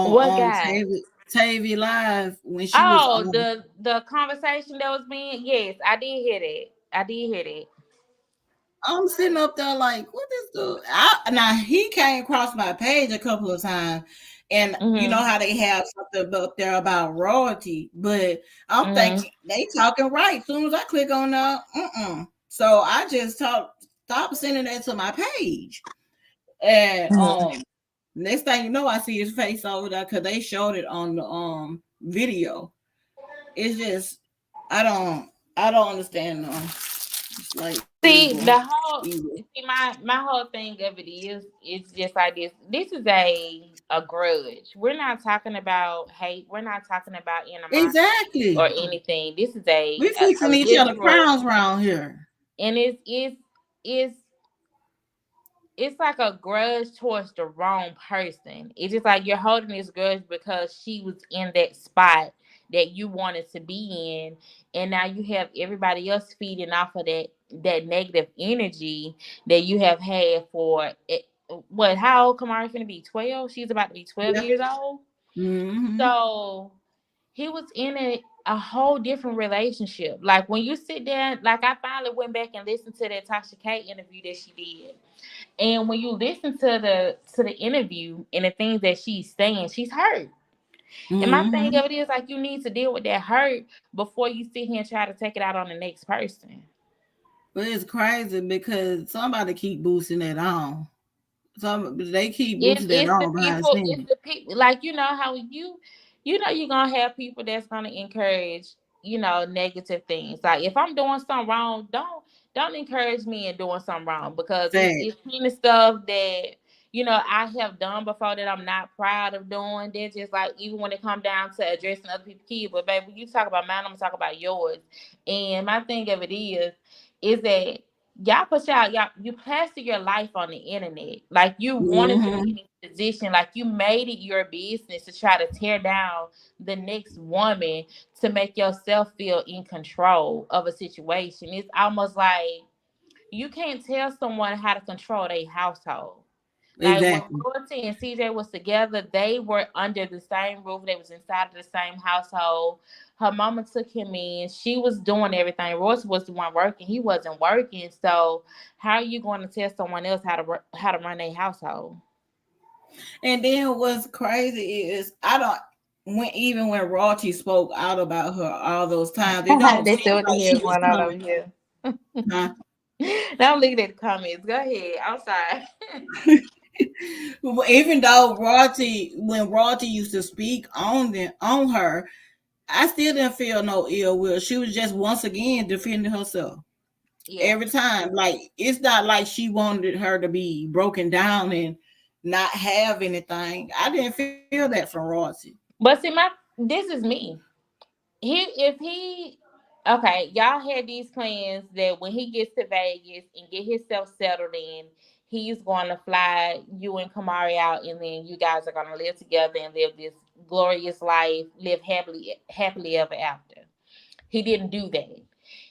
What
on
guy?
Tavy Live when she was
Oh,
on?
the conversation that was being. Yes, I did hear that. I did hear that.
I'm sitting up there like, what is the? Now he came across my page a couple of times, and you know
Mhm.
how they have something up there about royalty, but I'm
Mhm.
thinking they talking right. As soon as I click on so I just stop sending that to my page, and
Mhm.
next thing you know, I see his face over there because they showed it on the video. It's just I don't understand. It's like
See,
evil,
the whole
evil.
my whole thing of it is it's just like this. This is a grudge. We're not talking about hate. We're not talking about animosity or
Exactly.
anything. This is
We
a
fixing each other
literal,
crowns around here.
and it's it's like a grudge towards the wrong person. It's just like you're holding this grudge because she was in that spot that you wanted to be in, and now you have everybody else feeding off of that negative energy that you have had for it. What? How old Kamari finna be? 12. She's about to be 12 years
Yeah.
old.
Mm-hmm.
So he was in a whole different relationship. Like when you sit there, like I finally went back and listened to that Tasha K interview that she did, and when you listen to the interview and the things that she's saying, she's hurt. And my thing
Mm-hmm.
of it is like you need to deal with that hurt before you sit here and try to take it out on the next person.
But it's crazy because somebody keep boosting that on. They keep
It,
boosting that
it's the
on behind the
people, it's
scenes.
the people, like you know how you know you're gonna have people that's gonna encourage, negative things. Like if I'm doing something wrong, don't encourage me in doing something wrong, because
Fact.
it's plenty of stuff that I have done before that I'm not proud of doing. They're just like, even when it comes down to addressing other people's kids, but baby, you talk about mine, I'm gonna talk about yours. And my thing of it is that y'all put y'all you plaster your life on the internet. Like you wanted to be
Mm-hmm.
in this position, like you made it your business to try to tear down the next woman to make yourself feel in control of a situation. It's almost like you can't tell someone how to control their household. Like when
Exactly.
Royalty and CJ was together, they were under the same roof. They was inside of the same household. Her mama took him in. She was doing everything. Royce was the one working. He wasn't working. So how are you going to tell someone else how to run their household?
And then what's crazy is I don't. when Royalty spoke out about her all those times, it don't
They
seem
said what the
like
hell
she was
going on over
coming.
here.
Huh?
Now I'm looking at the comments. Go ahead. I'm sorry.
Even though Royalty, when Royalty used to speak on her, I still didn't feel no ill will. She was just once again defending herself
Yeah.
every time. Like it's not like she wanted her to be broken down and not have anything. I didn't feel that from Royalty.
But see, this is me. If he okay, y'all had these plans that when he gets to Vegas and get himself settled in, he's going to fly you and Kamari out, and then you guys are going to live together and live this glorious life, live happily ever after. He didn't do that.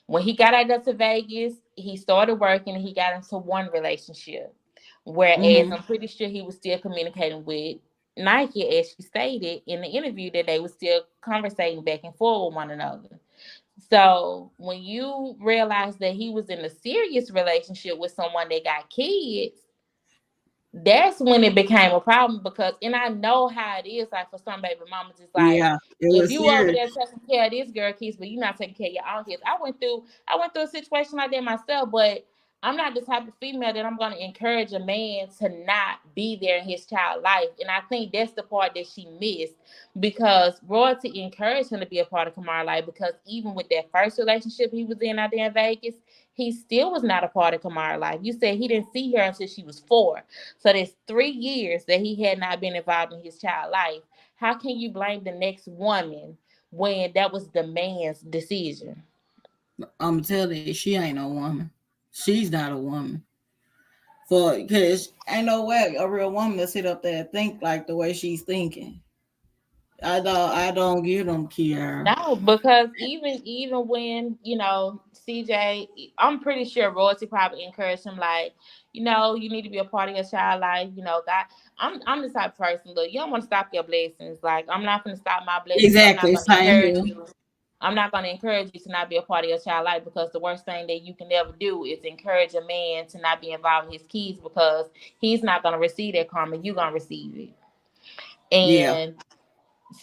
When he got out there to Vegas, he started working and he got into one relationship. Whereas
Mm-hmm.
I'm pretty sure he was still communicating with Nike, as she stated in the interview, that they were still conversating back and forth with one another. So when you realize that he was in a serious relationship with someone that got kids, that's when it became a problem. Because and I know how it is, like for some baby mamas, it's like
Yeah, it
if
was
you over
serious.
there taking care of this girl kids, but you're not taking care of your own kids. I went through a situation like that myself, but I'm not the type of female that I'm gonna encourage a man to not be there in his child life. And I think that's the part that she missed, because Royalty encouraged him to be a part of Kamara's life, because even with that first relationship he was in out there in Vegas, he still was not a part of Kamara's life. You said he didn't see her until she was 4. So there's 3 years that he had not been involved in his child life. How can you blame the next woman when that was the man's decision?
I'm telling you, she ain't no woman. She's not a woman. For because ain't no way a real woman to sit up there and think like the way she's thinking. I don't give them Kiara.
No, because even when CJ, I'm pretty sure Royalty probably encouraged him, like, you need to be a part of your child life. God, I'm the type of person. Look, you don't want to stop your blessings. Like, I'm not going to stop my blessings. I'm not
Exactly,
going to
same
encourage
here.
you. I'm not going to encourage you to not be a part of your child life, because the worst thing that you can ever do is encourage a man to not be involved in his kids, because he's not going to receive that karma. You're going to receive it.
Yeah.
And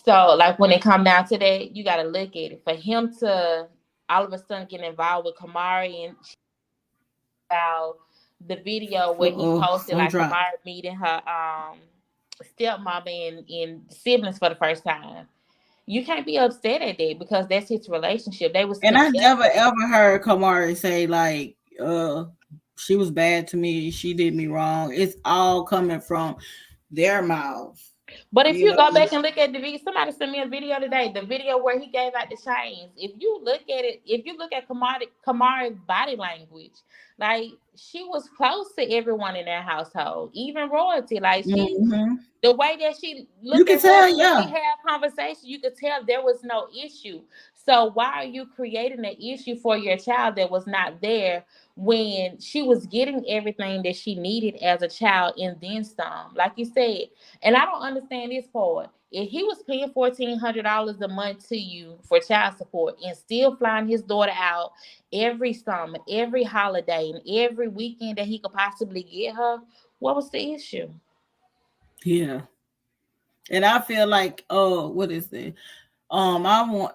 so, like, when it come down to that, you got to look at it. For him to all of a sudden get involved with Kamari, and about the video where he posted
Don't
like
drop.
Kamari meeting her stepmom and siblings for the first time. You can't be upset at that, because that's his relationship. They was
And I never
together.
ever heard Kamari say like, she was bad to me, she did me wrong. It's all coming from their mouths,
But if
you
you
know.
go back and look at the video, somebody sent me a video today. The video where he gave out the chains. If you look at it, if you look at Kamari's body language, like, she was close to everyone in their household, even Royalty. Like,
Hmm.
the way that she
You
looked
can
at
tell,
Royalty when she
yeah.
had conversation, you could tell there was no issue. So why are you creating an issue for your child that was not there when she was getting everything that she needed as a child and then some? Like you said, and I don't understand this part. If he was paying $1,400 a month to you for child support and still flying his daughter out every summer, every holiday, and every weekend that he could possibly get her, what was the issue?
Yeah. And I feel like, what is it? I want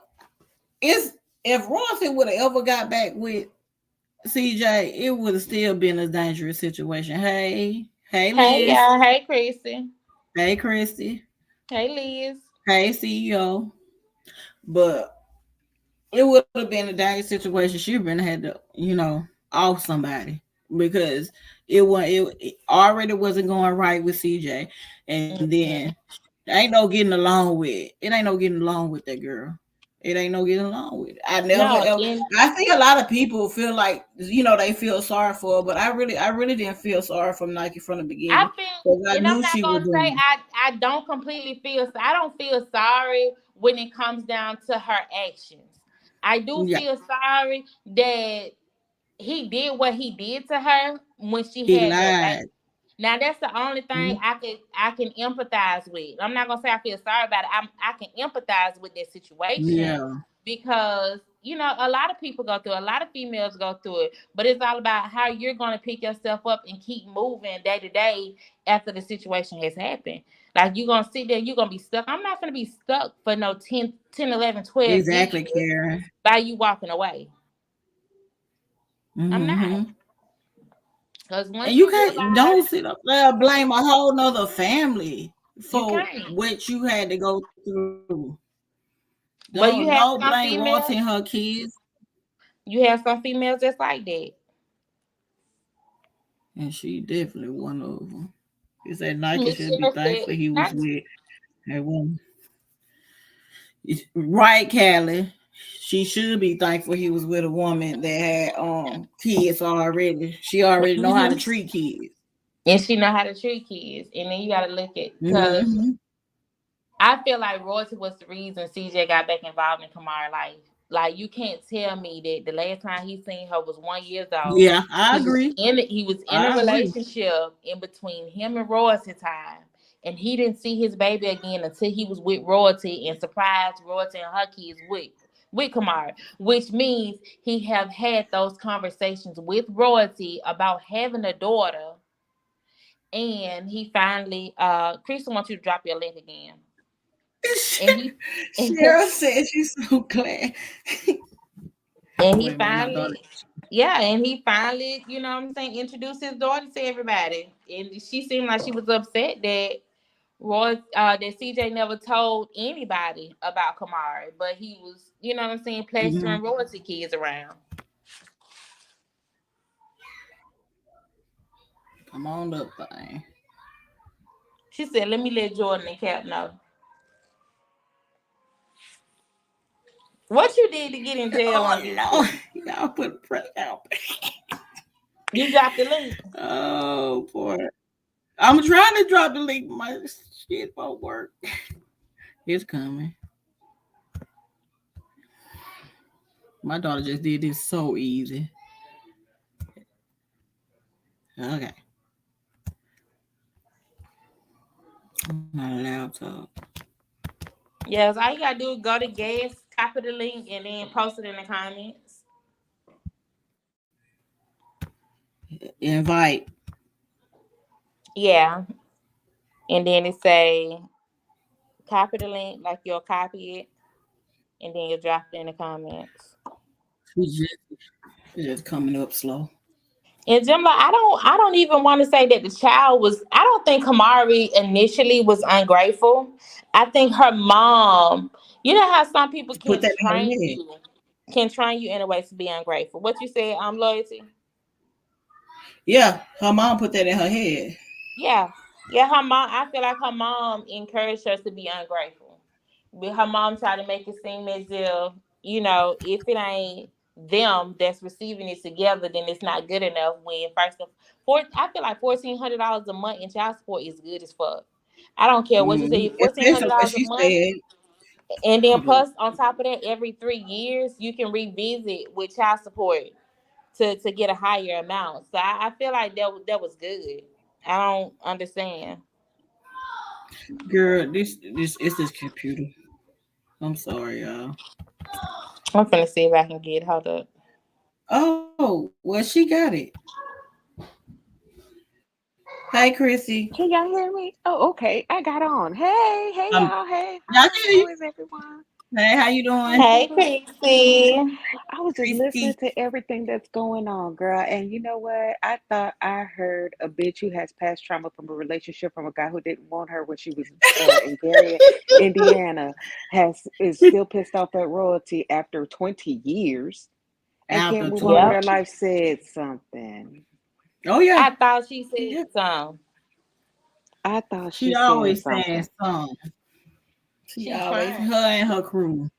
it's if Royce would have ever got back with CJ, it would have still been a dangerous situation. Hey
Hey,
Liz.
y'all. Hey, Chrissy.
Hey Christy.
Hey, Liz.
Hey CEO. But it would have been a dangerous situation. She been had to, off somebody because it already wasn't going right with CJ, and then
Mhm.
ain't no getting along with. It ain't no getting along with that girl. It ain't no getting along with it. I never
No,
ever.
and
I think a lot of people feel like they feel sorry for her, but I really didn't feel sorry for Nike from the
I
beginning
feel,
because I
and I'm
knew
not
she was
gonna say
doing.
I don't completely feel. I don't feel sorry when it comes down to her actions. I do
Yeah,
feel sorry that he did what he did to her when she
he
had that baby.
lied.
Now that's the only thing
Mhm.
I can empathize with. I'm not gonna say I feel sorry about it. I can empathize with that situation,
Yeah,
because a lot of people go through it. A lot of females go through it. But it's all about how you're going to pick yourself up and keep moving day to day after the situation has happened. Like, you're going to sit there, you're going to be stuck. I'm not going to be stuck for no 10, 11, 12
Exactly,
years
Karen.
by you walking away. I'm not.
Mm-hmm.
Because
And
once
you
you
can't
realize,
don't sit up there and blame a whole nother family
you
for
can't.
what you had to go through.
But
Don't
you have
blame
some
Royalty and her
females,
kids.
that's like that.
And she definitely one of them. He said Nike
Miss
should be
Sharon said,
thankful he was
not
with a woman. Right, Callie. She should be thankful he was with a woman that had kids already. She already know how to
hmm
treat kids.
and she know how to treat kids. And then you got to look at, because
Mm-hmm.
I feel like Royalty was the reason CJ got back involved in Kamara's life. Like, you can't tell me that the last time he seen her was 1 year old.
Yeah, I agree.
He was in a
I agree.
relationship in between him and Royalty time, and he didn't see his baby again until he was with Royalty and surprised Royalty and her kids with Kamara, which means he have had those conversations with Royalty about having a daughter, and he finally Crystal wants you to drop your link again. And he
Cheryl said she's so glad.
and he
Wait a minute, my daughter.
finally, yeah, and he finally, what I'm saying, introduced his daughter to everybody. And she seemed like she was upset that that CJ never told anybody about Kamari, but he was, what I'm saying,
Mm-hmm.
plastering royalty kids around.
Come on up, thing.
She said, "Let me let Jordan and Cap know what you did to get in jail
Oh
on this
no,
shit.
y'all put press out.
You dropped the link."
Oh boy, I'm trying to drop the link. My shit won't work. It's coming. My daughter just did this so easy. Okay, my laptop.
Yes, all you gotta do is go to gas, copy the link, and then post it in the comments.
Invite.
Yeah, and then it say copy the link like you'll copy it, and then you drop it in the comments.
She's just coming up slow.
And Jimbo, I don't even want to say that the child was. I don't think Kamari initially was ungrateful. I think her mom. You know how some people
Put that in her head.
can train you in a way to be ungrateful. What you said, loyalty.
Yeah, her mom put that in her head.
Yeah, yeah. Her mom. I feel like her mom encouraged her to be ungrateful. But her mom tried to make it seem as if, if it ain't them that's receiving it together, then it's not good enough. When first of I feel like $1,400 a month in child support is good as fuck. I don't care what you say, fourteen
Especially
hundred
what
dollars a
she
month,
said.
and then
Hold up.
plus on top of that, every 3 years you can revisit with child support to get a higher amount. So I feel like that was good. I don't understand.
Girl, this is this computer. I'm sorry, y'all.
I'm finna see if I can get. Hold up.
Oh, well, she got it. Hey, Chrissy.
Can y'all hear me? Oh, okay. I got on. Hey, hey,
Um,
y'all. Hey,
y'all
hi.
hear you?
How is everyone?
Hey, how you doing,
Hey,
Good.
Chrissy.
I was just listening
Chrissy?
to everything that's going on, girl. And you know what? I thought I heard a bitch who has past trauma from a relationship from a guy who didn't want her when she was in Gary, Indiana, has is still pissed off at royalty after 20 years and can't
After
move on with
20.
Yep.
her life. Said something.
Oh yeah,
I thought she
yeah.
said some.
I thought
She
she said
always saying
something.
something. She
She
always
trying.
her and her crew.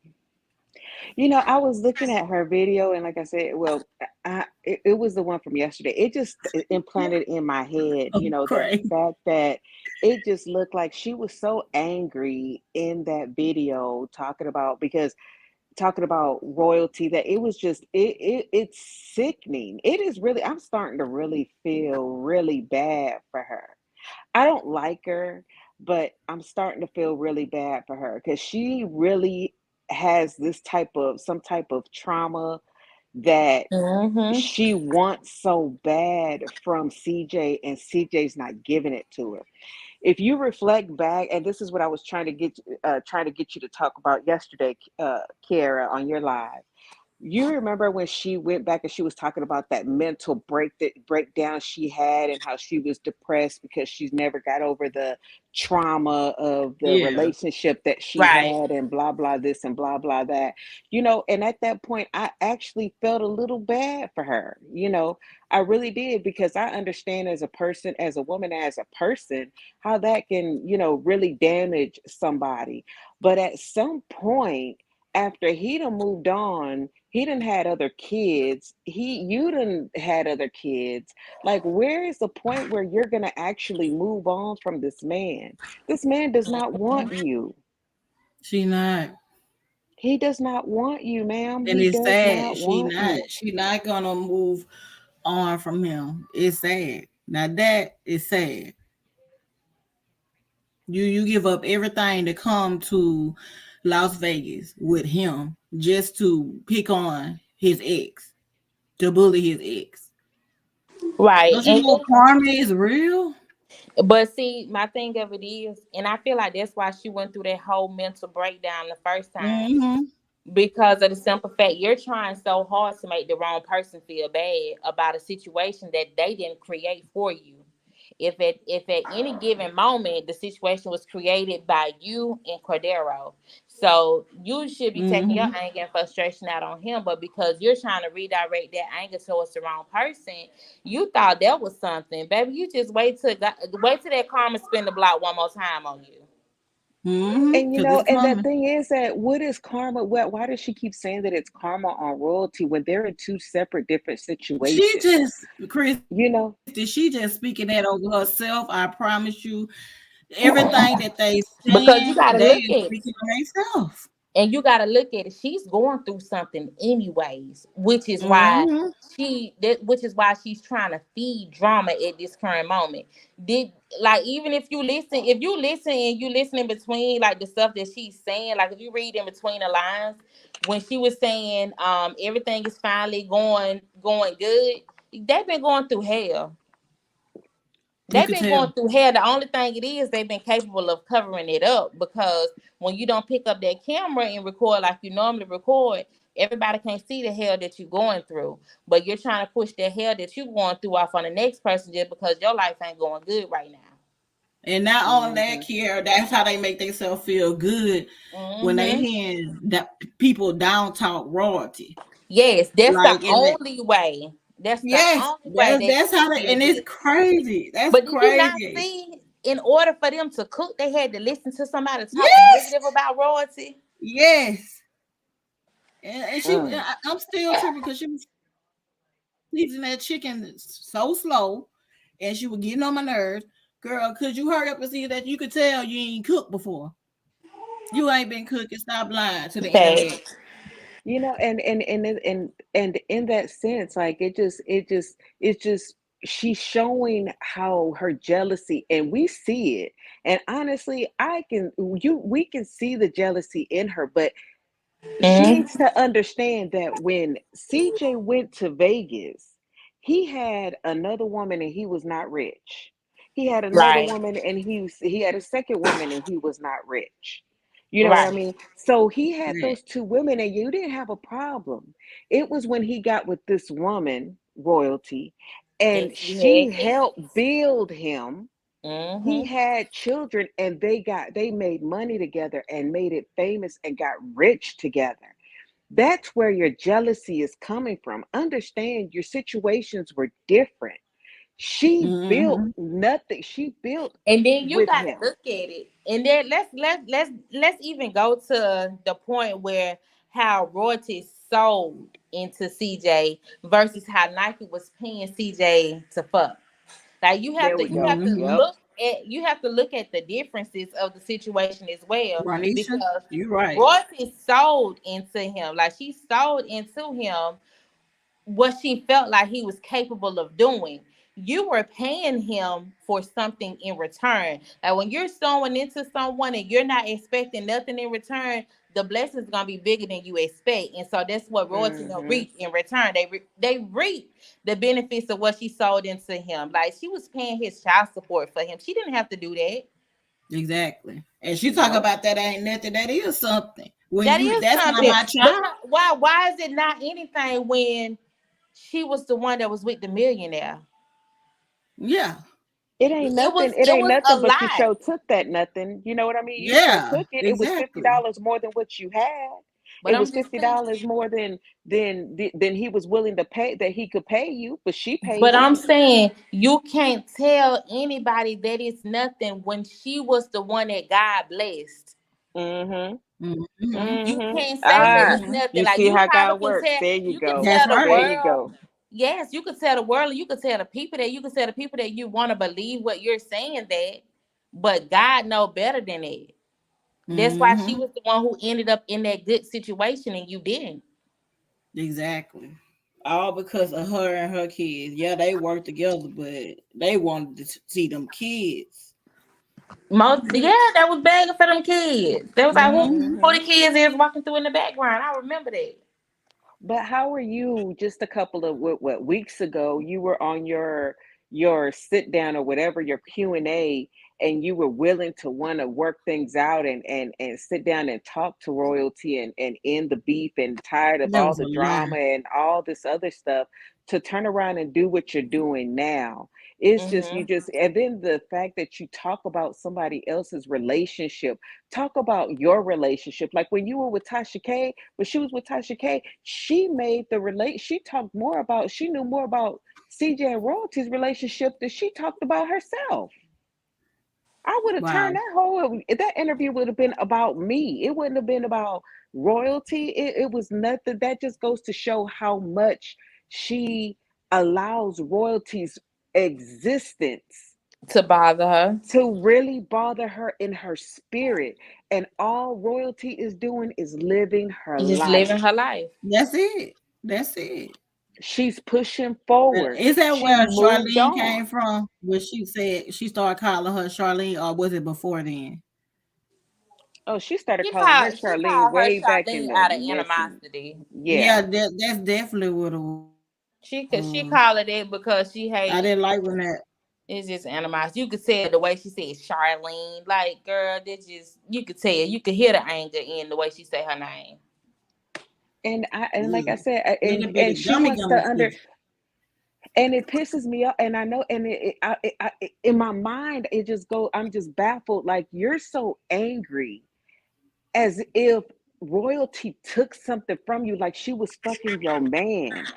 I was looking at her video, and like I said, well, it was the one from yesterday. It just implanted in my head,
Oh,
the
crazy.
fact that it just looked like she was so angry in that video talking about royalty that it was just it's sickening. It is really. I'm starting to really feel really bad for her. I don't like her, but I'm starting to feel really bad for her because she really
has this type of some type of trauma that
Mm-hmm.
she wants so bad from CJ, and CJ's not giving it to her. If you reflect back, and this is what I was trying to get you to talk about yesterday, Kiara, on your live. You remember when she went back and she was talking about that mental breakdown she had, and how she was depressed because she's never got over the trauma of the
Yeah.
relationship that she
Right.
had, and blah blah this and blah blah that. And at that point I actually felt a little bad for her. I really did, because I understand as a person, as a woman, as a person, how that can, really damage somebody. But at some point, after he done moved on, he done had other kids. You done had other kids. Like, where is the point where you're gonna actually move on from this man? This man does not want you.
She not.
He does not want you, ma'am.
And
He
it's
does
sad.
not
She
want
not.
you.
She not gonna move on from him. It's sad. Now that is sad. You give up everything to come to Las Vegas with him just to pick on his ex, to bully his ex.
Right.
Don't you know karma is real?
But see, my thing of it is, and I feel like that's why she went through that whole mental breakdown the first time,
Mm-hmm.
because of the simple fact you're trying so hard to make the wrong person feel bad about a situation that they didn't create for you. If at any given moment the situation was created by you and Cordero, so you should be taking your
Mm-hmm.
anger and frustration out on him. But because you're trying to redirect that anger towards the wrong person, you thought that was something, baby. You just wait till that karma spin the block one more time on you.
Mm-hmm.
And
Because it's
and that
coming.
thing is that, what is karma? Why does she keep saying that it's karma on royalty when they're in two separate different
She
situations?
just, Christy,
You
she
know,
just speaking that over herself. I promise you. Everything that they saying,
Because you
they
gotta
are
look at
speaking
it.
on themselves.
And you got to look at it. She's going through something anyways,
Mm-hmm.
which is why she's trying to feed drama at this current moment. Did Like, even if you listen and you listen in between like the stuff that she's saying, like if you read in between the lines, when she was saying everything is finally going good, they've been going through hell.
You
They've
could
been
tell.
going through hell. The only thing it is, they've been capable of covering it up, because when you don't pick up that camera and record like you normally record, everybody can't see the hell that you're going through. But you're trying to push the hell that you're going through off on the next person just because your life ain't going good right now.
And not only that,
hmm
Kiara, that's how they make themselves feel good when they
Hmm.
hear that people down talk royalty.
Yes, that's the
Like in that,
only way. That's the
yes,
only way they
that's
make you
how they,
feel
and it's
good.
crazy. That's
But did you not
crazy.
see? In order for them to cook, they had to listen to somebody talk
Yes,
negative about royalty.
yes. And she,
Mm.
I'm still tripping because she was seasoning that chicken so slow, and she was getting on my nerves. Girl, could you hurry up and see that? You could tell you ain't cooked before. You ain't been cooking. Stop lying to the internet.
Facts.
And in that sense, like, it's just she's showing how her jealousy, and we see it. And honestly, we can see the jealousy in her, but she
Mhm.
needs to understand that when CJ went to Vegas, he had another woman and he was not rich. He had another
Right.
woman and he had a second woman and he was not rich. You know what I
Right.
mean? So he had
Right.
those two women and you didn't have a problem. It was when he got with this woman, royalty,
That
and
he had
she
kids.
helped build him. He
Mm-hmm.
had children and they made money together and made it famous and got rich together. That's where your jealousy is coming from. Understand your situations were different. She built
Mm-hmm.
nothing. She built
And then you
with
got to
him.
look at it. And then let's even go to the point where how royalty sold into CJ versus how Nike was paying CJ to fuck. Like
There we go. Yep.
you have to look at the differences of the situation as well,
Ranisha,
because
you're right.
royalty sold into him. Like, she sold into him what she felt like he was capable of doing. You were paying him for something in return. Like, when you're sewing into someone and you're not expecting nothing in return, the blessings gonna be bigger than you expect, and so that's what royalty gonna
Mm-hmm.
reap in return. They reap the benefits of what she sold into him. Like she was paying his child support for him. She didn't have to do that.
Exactly. And she talk
Nope.
about that ain't nothing. That is something. When
That
you
is
that's not
something.
my
But
child.
why is it not anything when she was the one that was with the millionaire?
Yeah.
It ain't
It
nothing.
was
It
it
ain't
was a
nothing. But you
lot.
sure took that nothing. You know what I mean? You sure
Yeah.
took it. It was
Exactly.
$50 more than what you had.
But
It
I'm
was
just saying.
$50 more than he was willing to pay, that he could pay you. But she paid
But
him.
I'm saying you can't tell anybody that it's nothing when she was the one that God blessed.
Mm-hmm.
Mm-hmm.
You
Mm-hmm.
can't say that
Ah,
it's
Mm-hmm.
nothing.
you
Like
see
you
how
probably
God
can
works.
tell.
There you
You can
go.
tell
That's
the
There
right.
you
world.
go.
Yes, you could tell the world. And you could tell the people that. You could tell the people that you want to believe what you're saying that. But God know better than that. That's why she
Mm-hmm.
was the one who ended up in that good situation and you didn't.
Exactly. All because of her and her kids. Yeah, they work together, but they wanted to see them kids.
Most yeah, that was begging for them kids. They was like,
Mm-hmm.
who
Mm-hmm.
the kids is walking through in the background. I remember that.
But how are you? Just a couple of what weeks ago, you were on your sit down or whatever, your Q&A, and you were willing to want to work things out and sit down and talk to royalty and end the beef, and tired of
That
all
was
the
a lie.
drama and all this other stuff, to turn around and do what you're doing now. It's just, you
Hmm.
just, and then the fact that you talk about somebody else's relationship, talk about your relationship. Like when you were with Tasha K, when she was with Tasha K, she made the relate. She talked more about. She knew more about CJ and Royalty's relationship than she talked about herself. I would have
Wow.
turned that interview would have been about me. It wouldn't have been about Royalty. It was nothing. That just goes to show how much she allows Royalty's existence
To bother her.
to really bother her in her spirit. And all Royalty is doing is living her
Just
life.
living her life.
That's it. That's it.
She's pushing
And
forward.
is that
She
where
moved
Charlene
on.
came from? Where she said she started calling her Charlene, or was it before then?
Oh, she started calling her
She
Charlene
called her
way back in
Charlene
the
out of
messy.
animosity.
Yeah,
Yeah.
that's definitely what it
She
was.
called it that because she
I didn't
hated.
like when that.
It's just animosity. You could tell the way she said Charlene. Like, girl, that just you could tell. You could hear the anger in the way she said her name.
And like I
Yeah,
said,
little bit
and
of
she
gummy
wants to
gummy
under,
stick.
and it pisses me off. And I know, and in my mind, it just go. I'm just baffled. Like, you're so angry, as if Royalty took something from you, like she was fucking your man.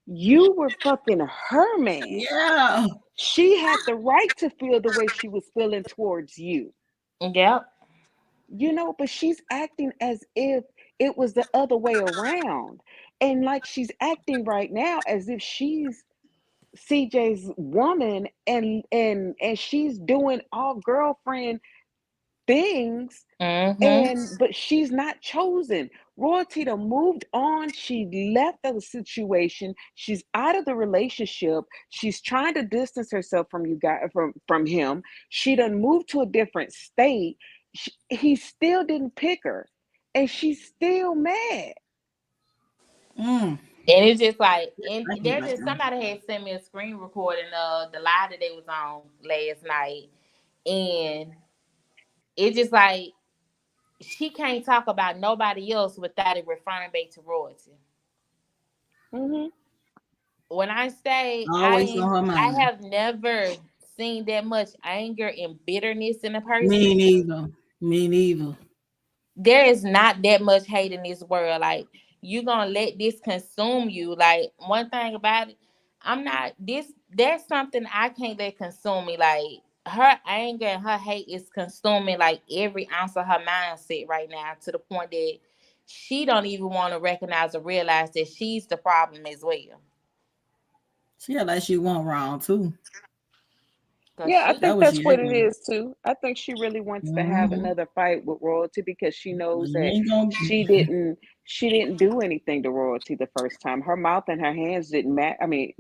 You were fucking her man.
Yeah.
She had the right to feel the way she was feeling towards you,
Yep.
but she's acting as if it was the other way around. And like she's acting right now as if she's CJ's woman, and she's doing all girlfriend things,
Mm-hmm.
and but she's not chosen. Royalty done moved on. She left the situation. She's out of the relationship. She's trying to distance herself from you guys, from him. She done moved to a different state. He still didn't pick her, and she's still mad.
Mm.
And it's just like, and
I get
there's
like
just
that.
somebody had sent me a screen recording of the live that they was on last night, and it's just like she can't talk about nobody else without it referring back to royalty.
Mm-hmm.
When I say
Always on her
I
mind.
have never seen that much anger and bitterness in a
Me
person.
neither. Me neither.
There is not that much hate in this world. Like you gonna let this consume you. Like one thing about it, I'm not this. That's something I can't let consume me. Like her anger and her hate is consuming like every ounce of her mindset right now to the point that she don't even want to recognize or realize that she's the problem as well.
She had like she went wrong too.
Cause
Yeah, I
she
That
think
was
that's
she
what it
acting.
is too. I think she really wants to have
Mm-hmm.
another fight with Royalty because she knows
You
that
ain't gonna.
she didn't do anything to Royalty the first time. Her mouth and her hands didn't match. I mean,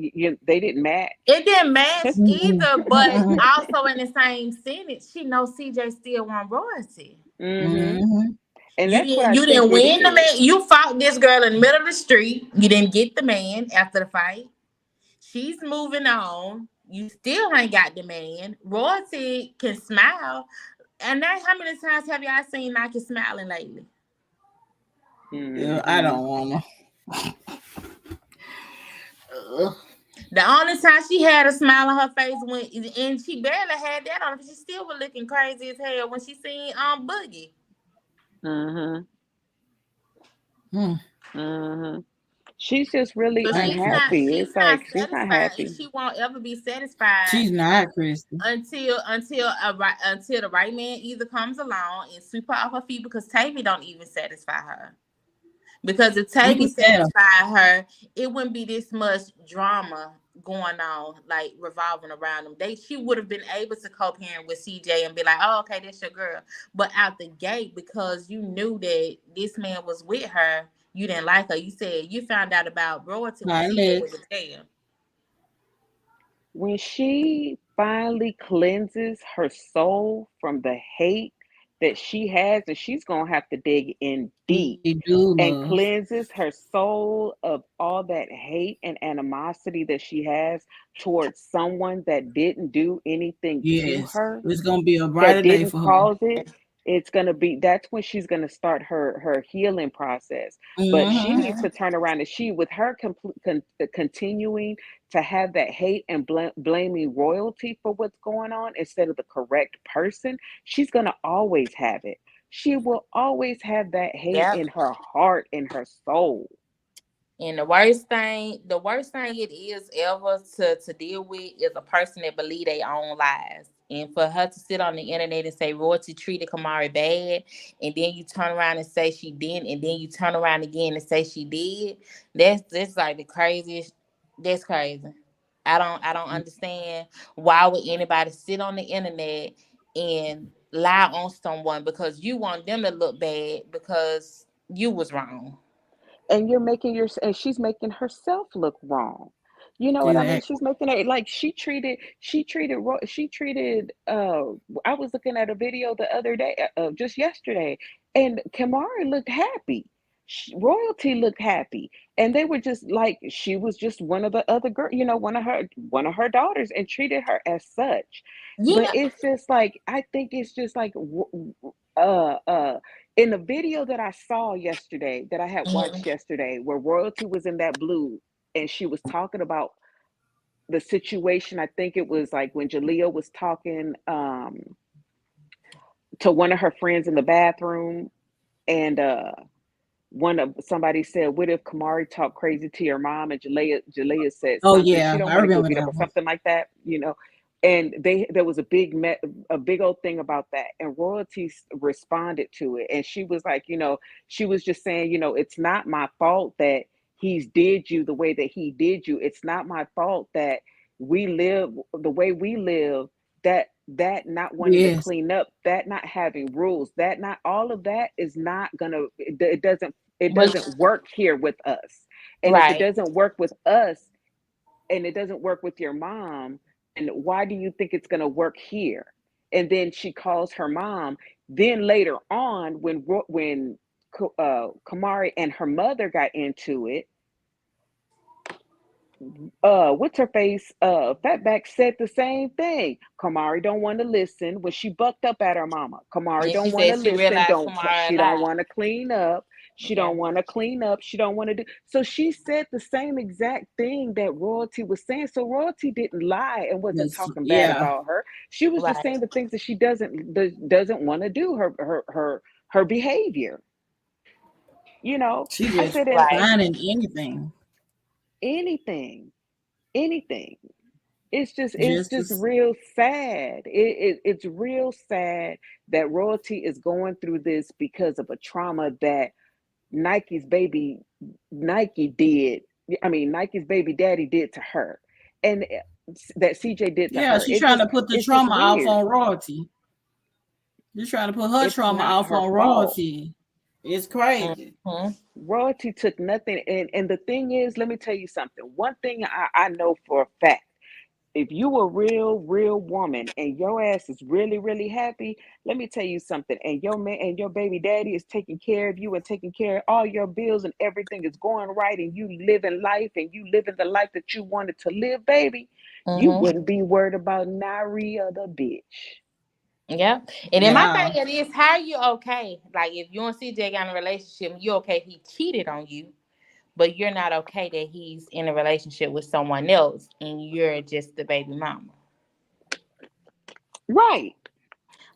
they didn't match.
it didn't match either, but
Mm-hmm.
also in the same sentence, she knows CJ still want royalty.
Mm-hmm.
Mm-hmm.
And
You
that's what
didn't
I
you
think
didn't
it
win the
is.
man. You fought this girl in the middle of the street. You didn't get the man after the fight. She's moving on. You still ain't got the man. Royalty can smile. And now, how many times have y'all seen Nike smiling lately?
Yeah, I
Hmm.
don't wanna. Ugh.
The only time she had a smile on her face when, and she barely had that on, she still was looking crazy as hell when she seen Boogie.
Hmm.
Hmm.
Hmm. She's just really
So
I
she's
can't.
not
unhappy.
she's
It's
not
like she's not
satisfied, and
happy.
she won't ever be satisfied
She's not Christy.
until the right man either comes along and sweep her off her feet, because Tavy don't even satisfy her. Because if
You
Tavy
can tell.
satisfied her, it wouldn't be this much drama going on, like revolving around them. She would have been able to co-parent with CJ and be like, "Oh, okay, that's your girl." But out the gate, because you knew that this man was with her, you didn't like her. You said you found out about royalty when
Hi,
CJ was
Lex.
a jail.
When she finally cleanses her soul from the hate that she has, and she's going to have to dig in deep
She do
and
love.
cleanses her soul of all that hate and animosity that she has towards someone that didn't do anything to
Yes,
her,
it's gonna be a
that
brighter day
didn't
for her.
cause it. It's going to be, that's when she's going to start her healing process. But she
Hmm.
needs
Mm-hmm.
to turn around, and she, with her continuing to have that hate and blaming royalty for what's going on instead of the correct person, she's going to always have it. She will always have that hate
Yep.
in her heart, in her soul.
And the worst thing it is ever to deal with is a person that believe their own lies. And for her to sit on the internet and say Royalty treated Kamari bad, and then you turn around and say she didn't, and then you turn around again and say she did, that's like the craziest. That's crazy. I don't understand why would anybody sit on the internet and lie on someone because you want them to look bad because you was wrong.
And you're making your and she's making herself look wrong. You know what I mean?
Exactly.
She's making it like she treated I was looking at a video the other day, just yesterday, and Kamari looked happy. Royalty looked happy, and they were just like she was just one of the other girl, one of her daughters, and treated her as such. But
Yeah.
it's just like, I think it's just like, uh uh in the video that I saw yesterday, that I had watched
Mhm.
yesterday, where royalty was in that blue, and she was talking about the situation. I think it was like when Jalea was talking to one of her friends in the bathroom, and somebody said, "What if Kamari talked crazy to your mom?" And Jalea said
Oh
something. She
yeah,
don't
I
want to go
remember
beat up
that
or
one.
something like that. And there was a big old thing about that, and royalty responded to it, and she was like, she was just saying, it's not my fault that he's did you the way that he did you. It's not my fault that we live the way we live, that not wanting to
Yes,
clean up, that not having rules, that not all of that is not gonna, it doesn't
Was
work here with us. And if it
right.
doesn't work with us, and it doesn't work with your mom, and why do you think it's going to work here? And then she calls her mom. Then later on, when Kamari and her mother got into it, what's her face, Fatback said the same thing. Kamari don't want to listen. When she bucked up at her mama, Kamari
And she
don't want to
said she
listen.
realized
Don't
Kamara
She don't
lied.
want to clean up. She
Yeah.
don't want to clean up. She don't want to do. So she said the same exact thing that royalty was saying. So royalty didn't lie and wasn't
yes,
talking bad
yeah.
about her. She was just
Right.
saying the things that she doesn't want to do, her behavior.
She
I
just
said, and
Right.
finding anything
anything, anything. It's
just
just
to
real sad. It's real sad that royalty is going through this because of a trauma that Nike's baby Nike did. I mean, Nike's baby daddy did to her, and that CJ did to
yeah.
her.
She's trying to put the
It's just
trauma off
weird.
on royalty. She's trying to put her
It's
trauma
not
off
her
on
fault.
royalty. It's crazy.
Mm-hmm.
Royalty took nothing, and the thing is, let me tell you something. One thing I know for a fact. If you a real woman and your ass is really happy, let me tell you something. And your man and your baby daddy is taking care of you and taking care of all your bills and everything is going right, and you living life and you living the life that you wanted to live, baby, you
Mm-hmm.
wouldn't be worried about nary other bitch.
Yep. And then my
Yeah.
thing is, how you okay? Like if you and CJ got in a relationship, you okay if he cheated on you, but you're not okay that he's in a relationship with someone else and you're just the baby mama.
Right.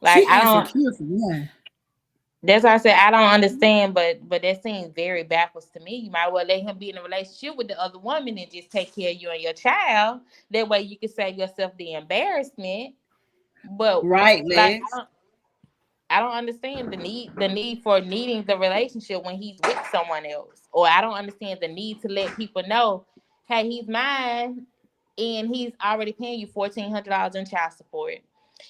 Like
She
I don't.
insecure for one.
That's why I said I don't understand, but that seems very backwards to me. You might well let him be in a relationship with the other woman and just take care of you and your child. That way you can save yourself the embarrassment. But
Right,
like
Lex.
I don't understand the need for needing the relationship when he's with someone else. Or I don't understand the need to let people know, hey, he's mine and he's already paying you $1,400 in child support.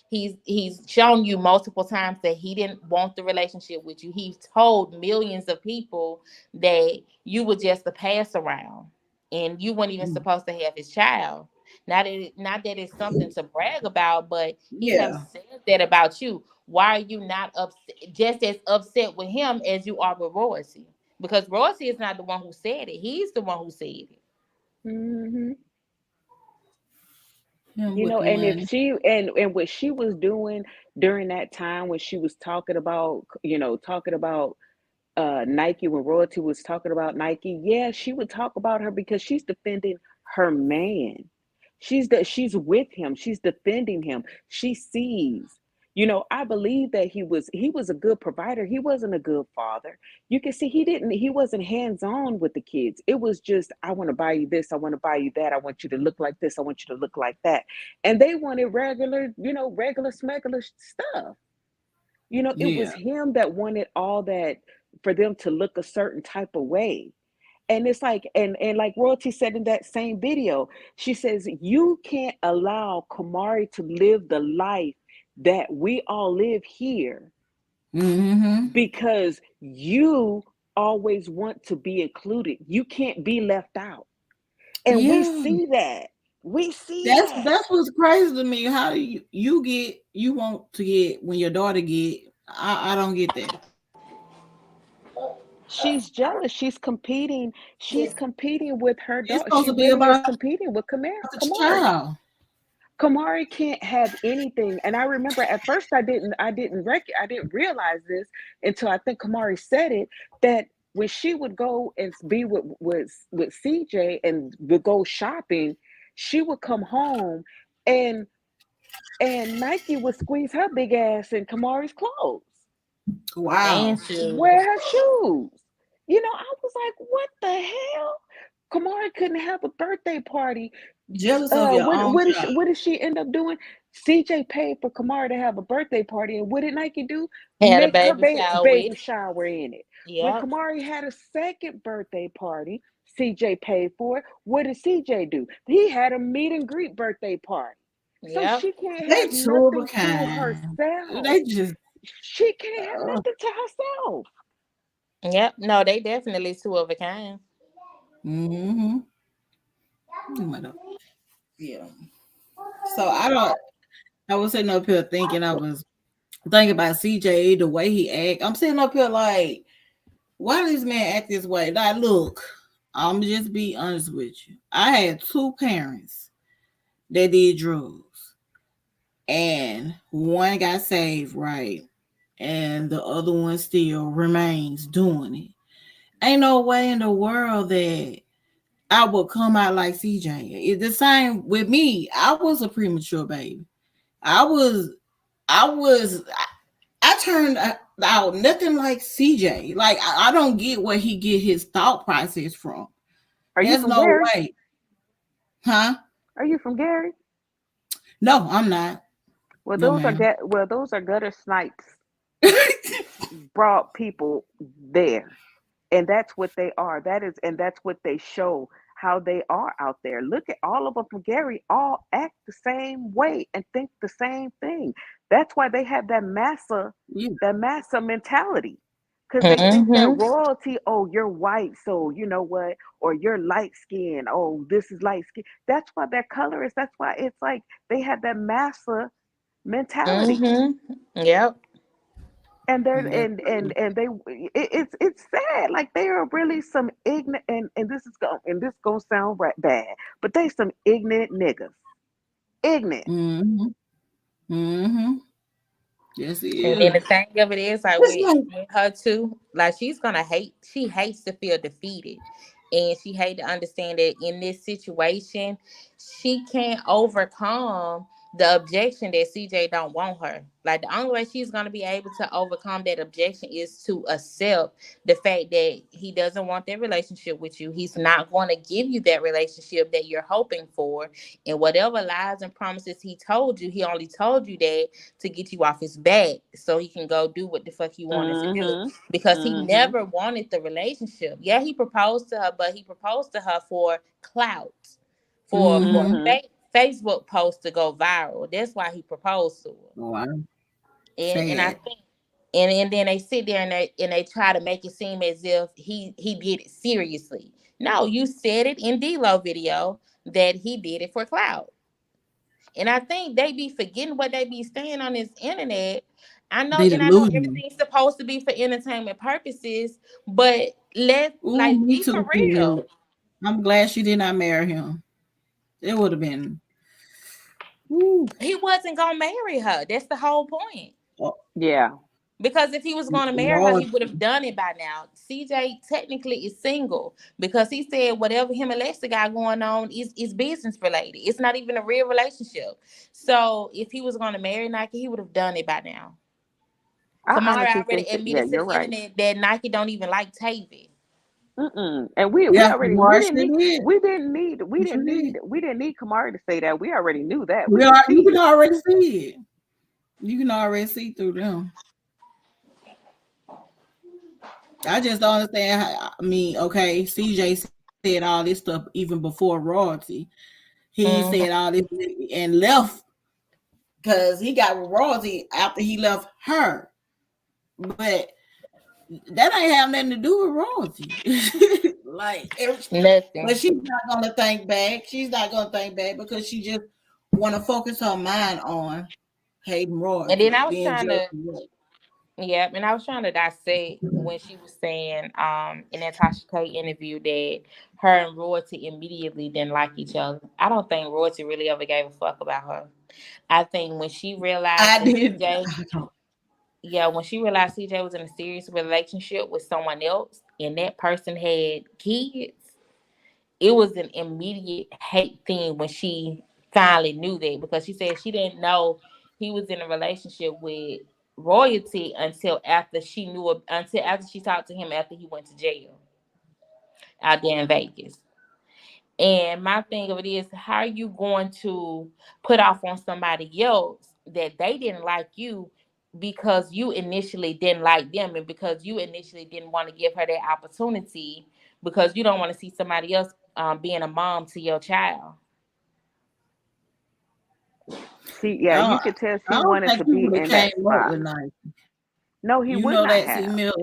He's shown you multiple times that he didn't want the relationship with you. He's told millions of people that you were just a pass around and you weren't even supposed to have his child. Not that it's something to brag about, but he have
Yeah.
said that about you. Why are you not upset, just as upset with him as you are with Royce? Because Royce is not the one who said it. He's the one who said it.
Hmm.
Him
You
with
know,
the
and if
money.
she and what she was doing during that time when she was talking about, talking about Nike, when royalty was talking about Nike, yeah, she would talk about her because she's defending her man. She's with him. She's defending him. She sees. I believe that he was a good provider. He wasn't a good father. You can see he wasn't hands-on with the kids. It was just, I want to buy you this, I want to buy you that, I want you to look like this, I want you to look like that. And they wanted regular, regular smuggler stuff. It was
Yeah.
him that wanted all that for them to look a certain type of way. And it's like, and like Royalty said in that same video, she says, you can't allow Kamari to live the life that we all live here
Mm-hmm.
because you always want to be included. You can't be left out. And we
Yeah.
see that. We see
That's
that.
that's what's crazy to me. How do you want to get when your daughter get? I don't get that.
She's jealous. She's competing. She's competing with her
It's
daughter.
supposed
She
to be
really is
about
competing with
the
Kamari.
child.
Kamari can't have anything. And I remember at first I didn't realize this until I think Kamari said it, that when she would go and be with CJ and would go shopping, she would come home and Nike would squeeze her big ass in Kamari's clothes,
And
Wow.
shoes.
wear her shoes. I was like, what the hell? Kamari couldn't have a birthday party.
Jealous of your
What
own
what did she
child.
what did she end up doing? CJ paid for Kamara to have a birthday party, and what did Nike do?
Had a
Make her
baby shower
baby
with.
shower in it. When
Yep.
Kamari had a second birthday party, CJ paid for it. What did CJ do? He had a meet and greet birthday party. So
Yep.
she can't
They
have
two of a
nothing to
kind.
herself.
They just
She can't have
uh,
nothing to herself.
Yep. No, they definitely two of a kind.
mm-hmm. Yeah. So I don't. I was sitting up here thinking. I was thinking about CJ the way he act. I'm sitting up here like, why does this man act this way? Like, look, I'm just be honest with you. I had two parents that did drugs, and one got saved, right, and the other one still remains doing it. Ain't no way in the world that I would come out like CJ. It's the same with me. I was a premature baby. I was, I turned out nothing like CJ. Like I don't get where he get his thought process from.
Are you
There's
from
no
Gary?
way, huh?
Are you from Gary?
No, I'm not.
Well,
No,
those are
ma'am.
gutter snipes brought people there. And that's what they are. That's what they show, how they are out there. Look at all of them from Gary, all act the same way and think the same thing. That's why they have that massa mentality. Because they think that
Mm-hmm.
royalty, oh, you're white, so you know what, or you're light skin, oh, this is light skin. That's why their color is, that's why it's like they have that massa mentality.
Mm-hmm. Yep.
And they're
That's
and they it's sad. Like they are really some ignorant, and this gonna sound right bad, but they some ignorant niggas. Ignorant.
mm-hmm. Mm-hmm. Yes, it
And then
is.
the thing of it is, like
It's like,
with her too, like she's gonna hate. She hates to feel defeated, and she hate to understand that in this situation, she can't overcome the objection that CJ don't want her. Like the only way she's gonna be able to overcome that objection is to accept the fact that he doesn't want that relationship with you. He's not going to give you that relationship that you're hoping for, and whatever lies and promises he told you, he only told you that to get you off his back so he can go do what the fuck he wanted to do,
Mm-hmm.
because he
Mm-hmm.
never wanted the relationship. Yeah, he proposed to her, but he proposed to her for clout, for
mm-hmm.
Mm-hmm.
Facebook posts to go viral. That's why he proposed to her.
Oh, I
And I
sad.
think and then they sit there and they try to make it seem as if he did it seriously. No, you said it in D-Lo video that he did it for clout. And I think they be forgetting what they be saying on this internet.
They
And I know
delusional.
everything's supposed to be for entertainment purposes, but let
Oh,
like
me
be for
too,
real.
Sierra. I'm glad she did not marry him. It would have been. Ooh,
He wasn't gonna marry her. That's the whole point.
oh,
Yeah.
Because if he was going to marry her, he
Lord.
would have done it by now. CJ technically is single because he said whatever him and Lexi got going on is business related. It's not even a real relationship. So if he was going to marry Nike, he would have done it by now.
I
Kamara
honestly
already
think that, yeah,
admitted to
you're
the
right.
internet that Nike don't even like Tavy.
Mm-mm. And we
Yeah,
already
Kamara sure did. He sure did.
we didn't need Kamari to say that. We already knew that. We
We
could
are. You
see
can
it.
already see it. You can already see through them. I just don't understand. I mean, okay, CJ said all this stuff even before royalty. He said all this
Mm-hmm.
and left because he got with royalty after he left her. But that ain't have nothing to do with royalty. like, but
Nothing.
she's not gonna think back. She's not gonna think back because she just want to focus her mind on hating
And then
royalty,
I was
being
trying
jealous.
to, yeah, and I was trying to dissect when she was saying in that Tasha K interview that her and Royalty immediately didn't like each other. I don't think Royalty really ever gave a fuck about her. I think when she realized
I
that
did.
CJ, yeah, when she realized CJ was in a serious relationship with someone else and that person had kids, it was an immediate hate thing when she finally knew that, because she said she didn't know he was in a relationship with royalty until after until after she talked to him after he went to jail out there in Vegas. And my thing of it is, how are you going to put off on somebody else that they didn't like you because you initially didn't like them, and because you initially didn't want to give her that opportunity because you don't want to see somebody else being a mom to your child?
She, yeah,
I
you
don't,
could tell
I
she
don't
wanted
think
to
he
be
would have
in that
came up
spot.
with night.
No, he
You
would
know
not
that, see,
have.
Mill.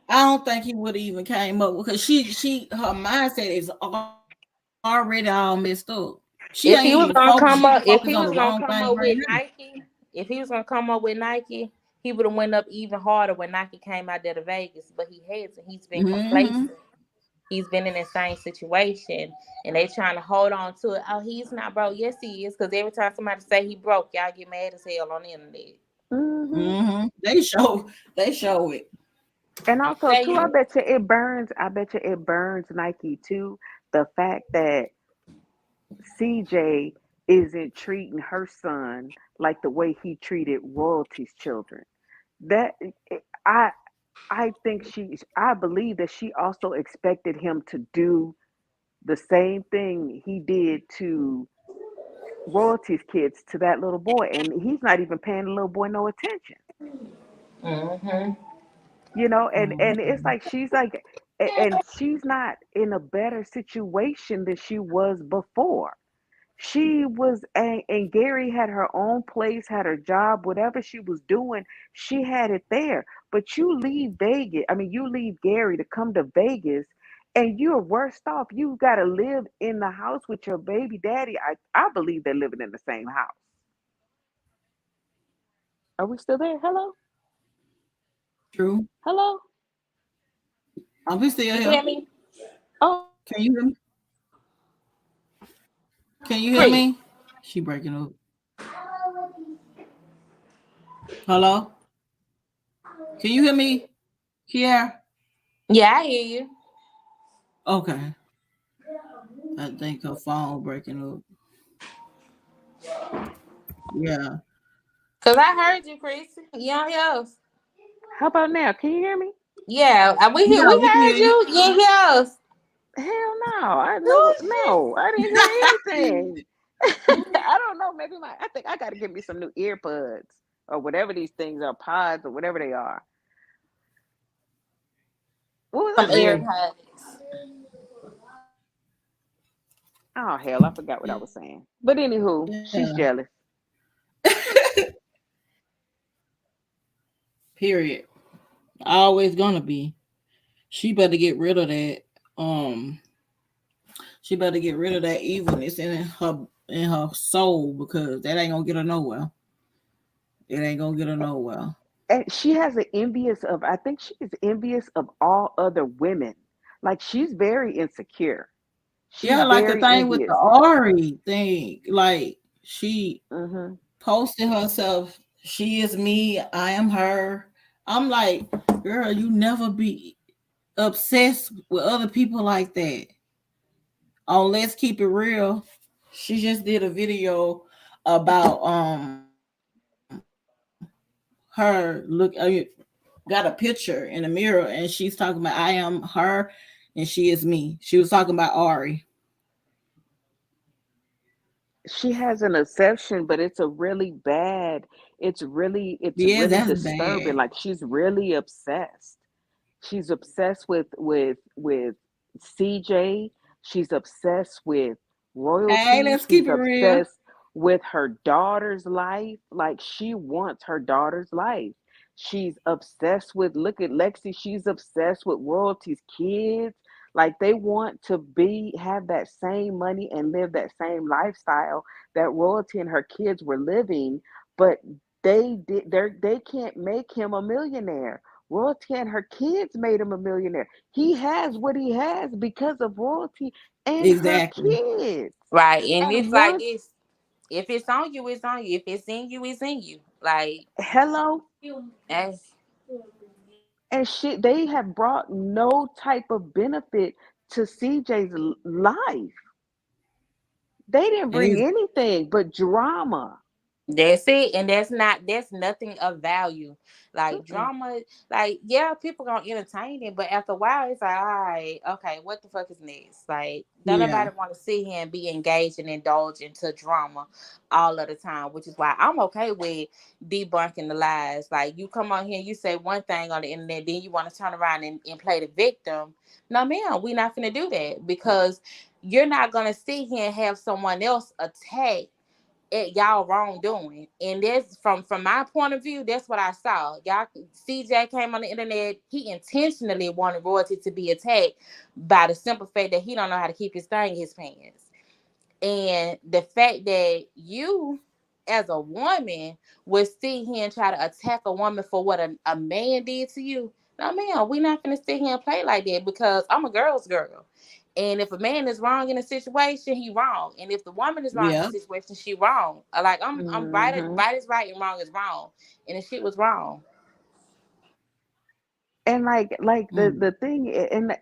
I don't think he would have even came up because her mindset is already all messed up. She ain't even
If
focused.
he
She
was gonna
focused on
come
the
up,
wrong
if
thing
he was
right
gonna
now.
come up with Nike, if he was gonna come up with Nike, he would have went up even harder when Nike came out there to Vegas. But he hasn't. He's been
Mm-hmm.
complacent. He's been in the same situation, and they trying to hold on to it. Oh, he's not broke. Yes, he is. Because every time somebody say he broke, y'all get mad as hell on the internet.
Hmm.
Mm-hmm. They show it.
And
I'm
also
telling
too, I
you,
bet you it burns. I bet you it burns Nike too. The fact that CJ isn't treating her son like the way he treated royalties children. That I I think I believe that she also expected him to do the same thing he did to royalties kids to that little boy, and he's not even paying the little boy no attention.
mm-hmm.
You know, and it's
Mhm.
like and she's not in a better situation than she was before. She was, and Gary had her own place, had her job, whatever she was doing, she had it there. But you leave Vegas, I mean, you leave Gary to come to Vegas, and you're worse off. You got to live in the house with your baby daddy. I believe they're living in the same house. Are we still there? Hello?
True.
Hello?
I'll be still
You can
here.
hear me?
Oh,
Can you hear me? Can you hear
Chris.
me? She breaking up. Hello? Can you hear me? Kiara?
Yeah, I hear you.
Okay. I think her phone breaking up. Yeah.
Cause I heard you, Chris. You don't hear us.
how about now? Can you hear me?
Yeah, we hear.
Yeah,
We
we can
heard
hear you.
you. You ain't hear us.
Hell no. I
Oh
know, no, I didn't hear anything. I don't know. Maybe I think I got to get me some new earbuds or whatever these things are, pods or whatever they are. What was I
Some
saying?
Yeah.
AirPods.
Oh hell, I forgot what I was saying. But anywho, she's
Yeah.
jealous.
Period. Always gonna be. She better get rid of that. Um, she better get rid of that evilness in her soul because that ain't gonna get her nowhere. It ain't gonna get her nowhere.
And she has an envious of. I think she is envious of all other women. Like she's very insecure. She's
Yeah, like the
very
thing with the
envious.
Ari thing. Like she
Hmm.
posted herself, she is me, I am her. I'm like, girl, you never be obsessed with other people like that. Oh, let's keep it real. She just did a video about her got a picture in the mirror and she's talking about I am her and she is me. She was talking about Ari.
She has an obsession, but it's a really bad. It's
Yeah,
really
that's
disturbing.
bad.
Like she's really obsessed. She's obsessed with CJ. She's obsessed with
Hey,
royalty.
let's keep
She's
it real.
obsessed with her daughter's life. Like she wants her daughter's life. She's obsessed with, look at Lexi. She's obsessed with royalty's kids. Like they want to be have that same money and live that same lifestyle that royalty and her kids were living, but they can't make him a millionaire. Royalty and her kids made him a millionaire. He has what he has because of Royalty and her
Exactly.
kids.
Right, and
And
it's like
once,
this. If it's on you, it's on you. If it's in you, it's in you. Like,
hello,
that's
and shit, they have brought no type of benefit to CJ's life. They didn't
And
bring
it's
anything but drama.
That's it, and that's nothing of value. Like
Mm-mm.
drama, like yeah, people gonna entertain it, but after a while, it's like, all right, okay, what the fuck is next? Like, don't nobody
yeah.
want to sit here and be engaged and indulge into drama all of the time, which is why I'm okay with debunking the lies. Like, you come on here, and you say one thing on the internet, then you want to turn around and play the victim. No, ma'am, we not gonna do that because you're not gonna sit here and have someone else attack at y'all wrongdoing. And that's from my point of view, that's what I saw. Y'all CJ came on the internet, he intentionally wanted royalty to be attacked by the simple fact that he don't know how to keep his thing in his pants. And the fact that you as a woman would sit here and try to attack a woman for what a man did to you. No, man, we not gonna sit here and play like that because I'm a girl's girl. And if a man is wrong in a situation, he wrong. And if the woman is wrong in a
Yeah.
situation, she wrong. Like I'm right.
Hmm.
Right is right and wrong is wrong. And the shit was wrong.
And like
Mm.
the thing,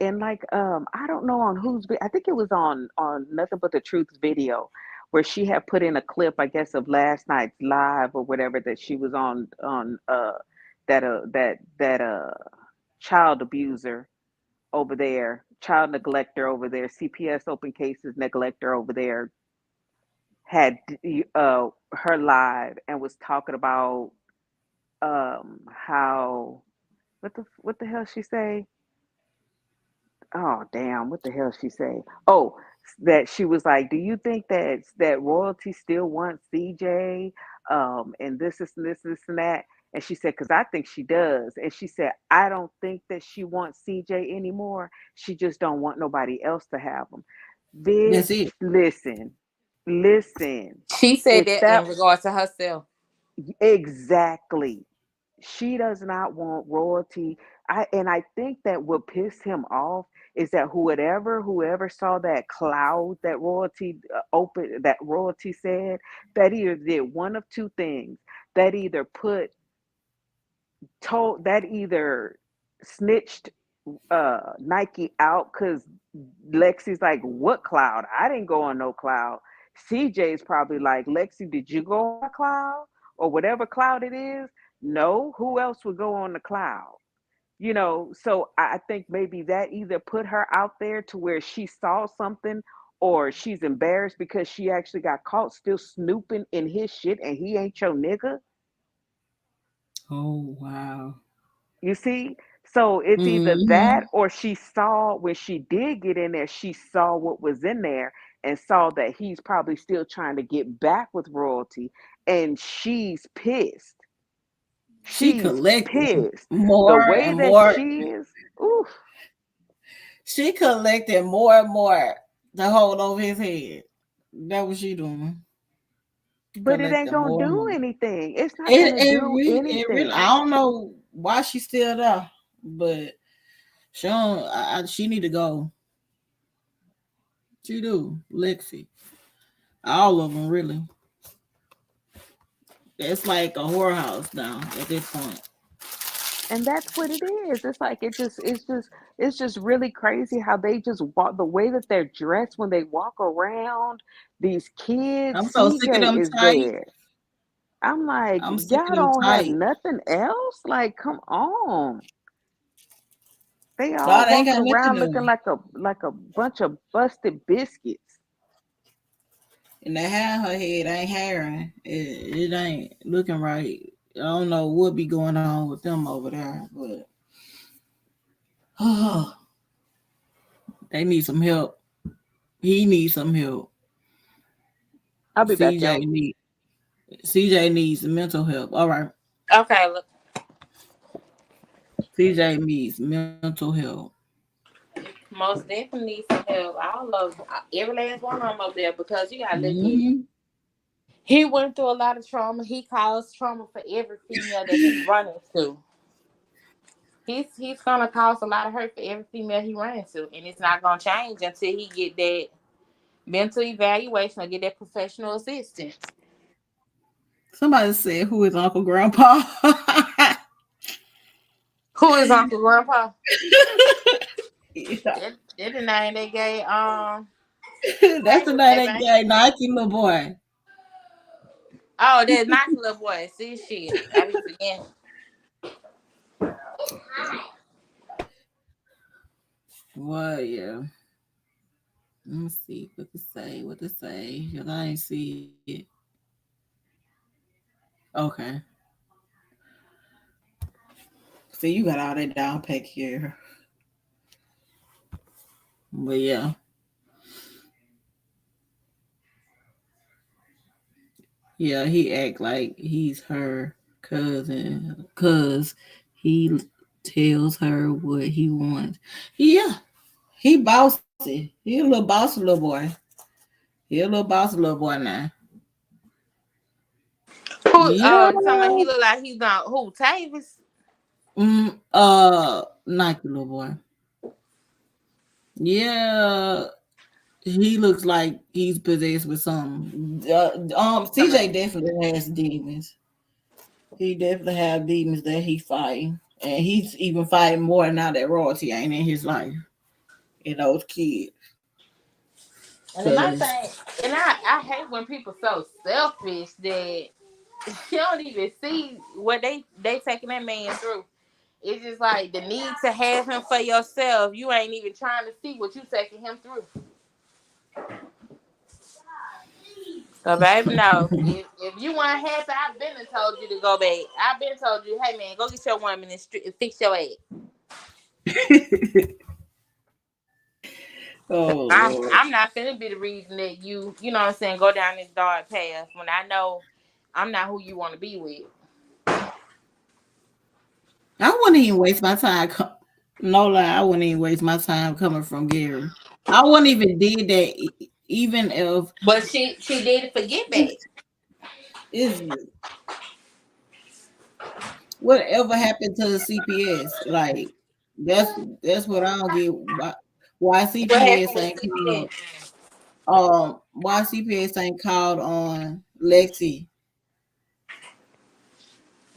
and like I don't know on I think it was on Nothing But the Truth's video where she had put in a clip, I guess, of last night's live or whatever that she was on that child abuser over there, child neglector over there, CPS open cases neglector over there had her live and was talking about how what the hell she say. Oh damn, what the hell she say? Oh, that she was like, "Do you think that royalty still wants CJ? And this and that." And she said, "Because I think she does." And she said, "I don't think that she wants CJ anymore. She just don't want nobody else to have him."
That's
Bitch,
it.
listen, listen.
She said
If
that
that
in regards to herself.
exactly, she does not want royalty. I think that what pissed him off is that whoever saw that cloud that royalty open that royalty said, that either did one of two things. That either put told that either snitched Nike out, because Lexi's like, "What cloud? I didn't go on no cloud." CJ's probably like, "Lexi, did you go on a cloud or whatever cloud it is?" No, who else would go on the cloud? So I think maybe that either put her out there to where she saw something, or she's embarrassed because she actually got caught still snooping in his shit and he ain't your nigga.
Oh wow.
You see? So it's either
Hmm.
that, or she saw when she did get in there, she saw what was in there and saw that he's probably still trying to get back with royalty, and she's pissed.
She
She's
collecting
pissed. The
more
way
and
that
more.
she is, oof.
She collected more and more to hold over his head. That what she doing.
But it ain't
Collecting
gonna
more and
do
more.
anything. It's not
It
gonna
it
do
really it really. I
anything.
don't know why she's still there, but she don't. She need to go. She do. Lexi. All of them really. It's like a whorehouse now at this point.
And that's what it is. It's like it's just really crazy how they just walk, the way that they're dressed when they walk around. These kids,
I'm so sick of
CJ
them
is
tight.
there. I'm like,
I'm sick
y'all
of them
don't have
tight.
nothing else? Like, come on. They all
God ain't
walking
got
around
nothing
looking
on.
like a bunch of busted biscuits.
And the hair in her head ain't hairing. It ain't looking right. I don't know what be going on with them over there, but they need some help. He needs some help.
I'll be back,
CJ
y'all.
need CJ needs mental help. All right.
Okay, look,
CJ needs mental help.
most definitely need some help. All of every last one of them up there because you gotta look at it.
Hmm.
He went through a lot of trauma. He caused trauma for every female that he run into. He's gonna cause a lot of hurt for every female he run into, and it's not gonna change until he get that mental evaluation or get that professional assistance.
Somebody said, "Who is Uncle Grandpa?"
Who is Uncle Grandpa?
Yeah.
That the name they gave
That's the name
they
they
man.
gave Nike, little boy.
Oh, that's not the little boy. See shit. I be forgetting.
Well, yeah. Let me see what to say. What to say? Cause I ain't see it. Okay. See, you got all that down pack here. But yeah, yeah, he act like he's her cousin, cause he tells her what he wants. Yeah, he bossy. He a little bossy little boy. He a little bossy little boy now.
Who
Yeah.
you talking about he look like he's not who, Tavis?
Nike little boy. Yeah, he looks like he's possessed with something.
Talking
CJ
about
definitely has demons. He definitely have demons that he fighting, and he's even fighting more now that royalty ain't in his life. Those kids,
and then my
cause
thing and I hate when people so selfish that you don't even see what they taking that man through. It's just like the need to have him for yourself. You ain't even trying to see what you taking him through. So baby, no. If you want happy, I've been and told you to go back. I've been told you, hey man, go get your woman and fix your ass.
Oh
I'm
Lord.
I'm not finna be the reason that you know what I'm saying, go down this dark path when I know I'm not who you want to be with.
I wouldn't even waste my time. No lie, I wouldn't even waste my time coming from Gary. I wouldn't even did that, even if
But she did it for get back.
it's, it's whatever happened to the CPS. Like that's that's what I don't get. Why
What
CPS
happened with
ain't called?
CPS?
Why CPS ain't called on Lexi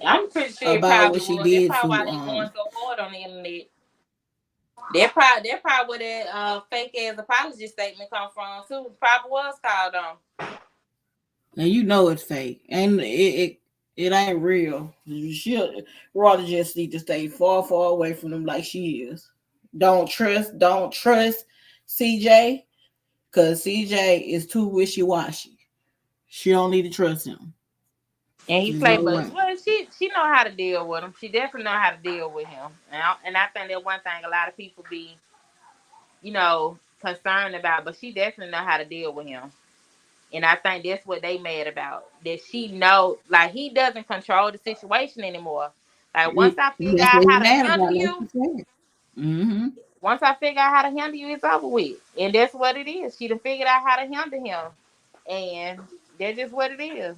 I'm pretty sure it
about
probably
what she
was. That's
did
probably
to
why they going so hard on the internet. That probably where that fake ass apology statement come from too. Probably was called on.
and you know it's fake, and it ain't real. She rather just need to stay far, far away from them like she is. Don't trust CJ, because CJ is too wishy washy. She don't need to trust him.
And he
There's
played,
no
but
way.
well, she know how to deal with him. She definitely know how to deal with him. And I think that one thing a lot of people be, concerned about, but she definitely know how to deal with him. And I think that's what they mad about. That she know, like he doesn't control the situation anymore. Like
That's what he mad about, like
you,
you said. Mm-hmm.
once I figure out how to handle you, it's over with. And that's what it is. She done figured out how to handle him, and that's just what it is.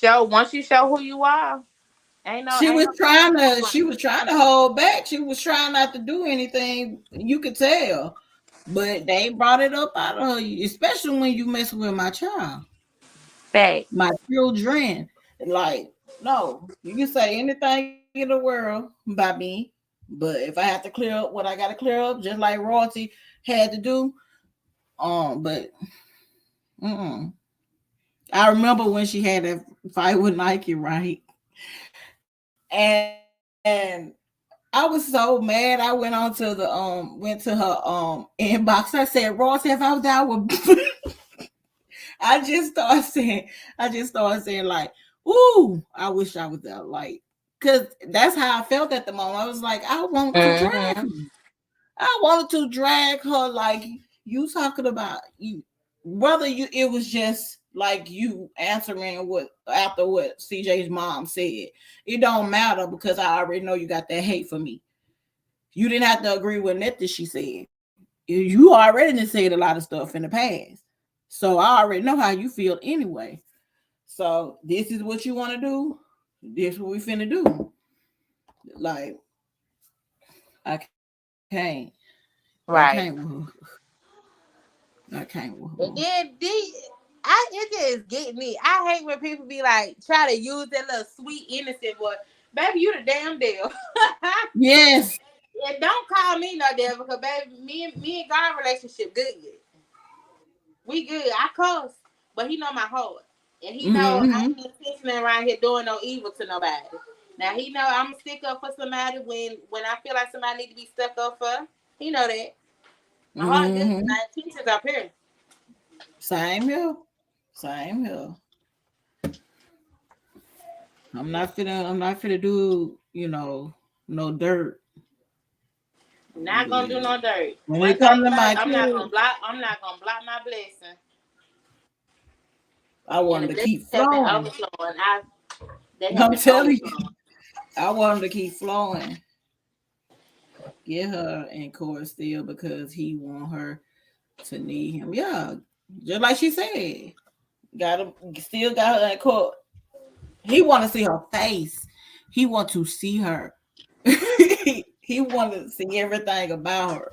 Once you show who you are,
She
ain't
was
no
trying to
playing.
hold back. She was trying not to do anything. You could tell. But they brought it up out of her, especially when you mess with my child,
Fact.
my children. Like, no, you can say anything in the world about me, but if I have to clear up what I got to clear up, just like royalty had to do, but mm-mm. I remember when she had that fight with Nike, right? And I was so mad. I went on to the went to her inbox. I said, Ross, if I was down with I just started saying like, ooh, I wish I was there. Like, cause that's how I felt at the moment. I was like, I want to drag
Mm-hmm.
her. I wanted to drag her like you talking about you whether you it was just like you answering what after what CJ's mom said. It don't matter because I already know you got that hate for me. You didn't have to agree with nothing she said. You already done said a lot of stuff in the past. So I already know how you feel anyway. So this is what you want to do. This what we finna do. Like I can't, I can't,
Right.
I can't.
And then it just get me. I hate when people be like try to use that little sweet innocent boy. Baby, you the damn devil.
Yes.
And don't call me no devil because baby, me and God relationship good. We good. I cuss, but he know my heart. And he know I
Mm-hmm.
ain't sitting around here doing no evil to nobody. Now he know I'm stick up for somebody when I feel like somebody need to be stuck up for. He know that. My heart good.
Mm-hmm.
My intentions are pure.
Same here. Same here. I'm not finna do, no dirt.
Not gonna do no dirt.
When
One
it
thing
comes to
about
my
it,
kids,
I'm not gonna block my blessing.
I
And
want
the
them to
blessings
keep
have been
flowing.
overflowing. They have
I'm
been
telling
overflowing.
you, I want them to keep flowing. Get her in court still because he want her to need him. Yeah, just like she said, got him. Still got her in court. He want to see her face. He want to see her. He want to see everything about her.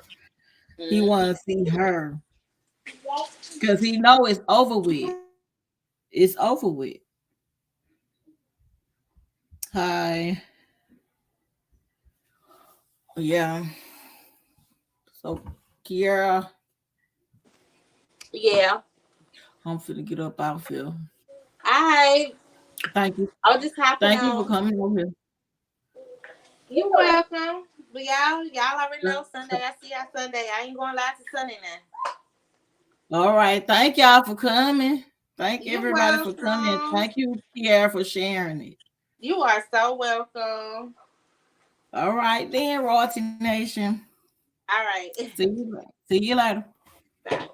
He
Mm.
want to see her because he know it's over with. It's over with. Hi, yeah. So Kiara,
Yeah.
I'm finna get up out here.
I
Thank you.
I'll just hopping
Thank you for
on.
coming over here.
You're welcome. But y'all already know Sunday. I see y'all Sunday. I ain't going live to Sunday now.
All right. Thank y'all for coming. Thank
You're
everybody for coming.
welcome.
Thank you, Kiara, for sharing it.
You are so welcome.
All right then, Royalty Nation.
All right.
See you later.
Bye.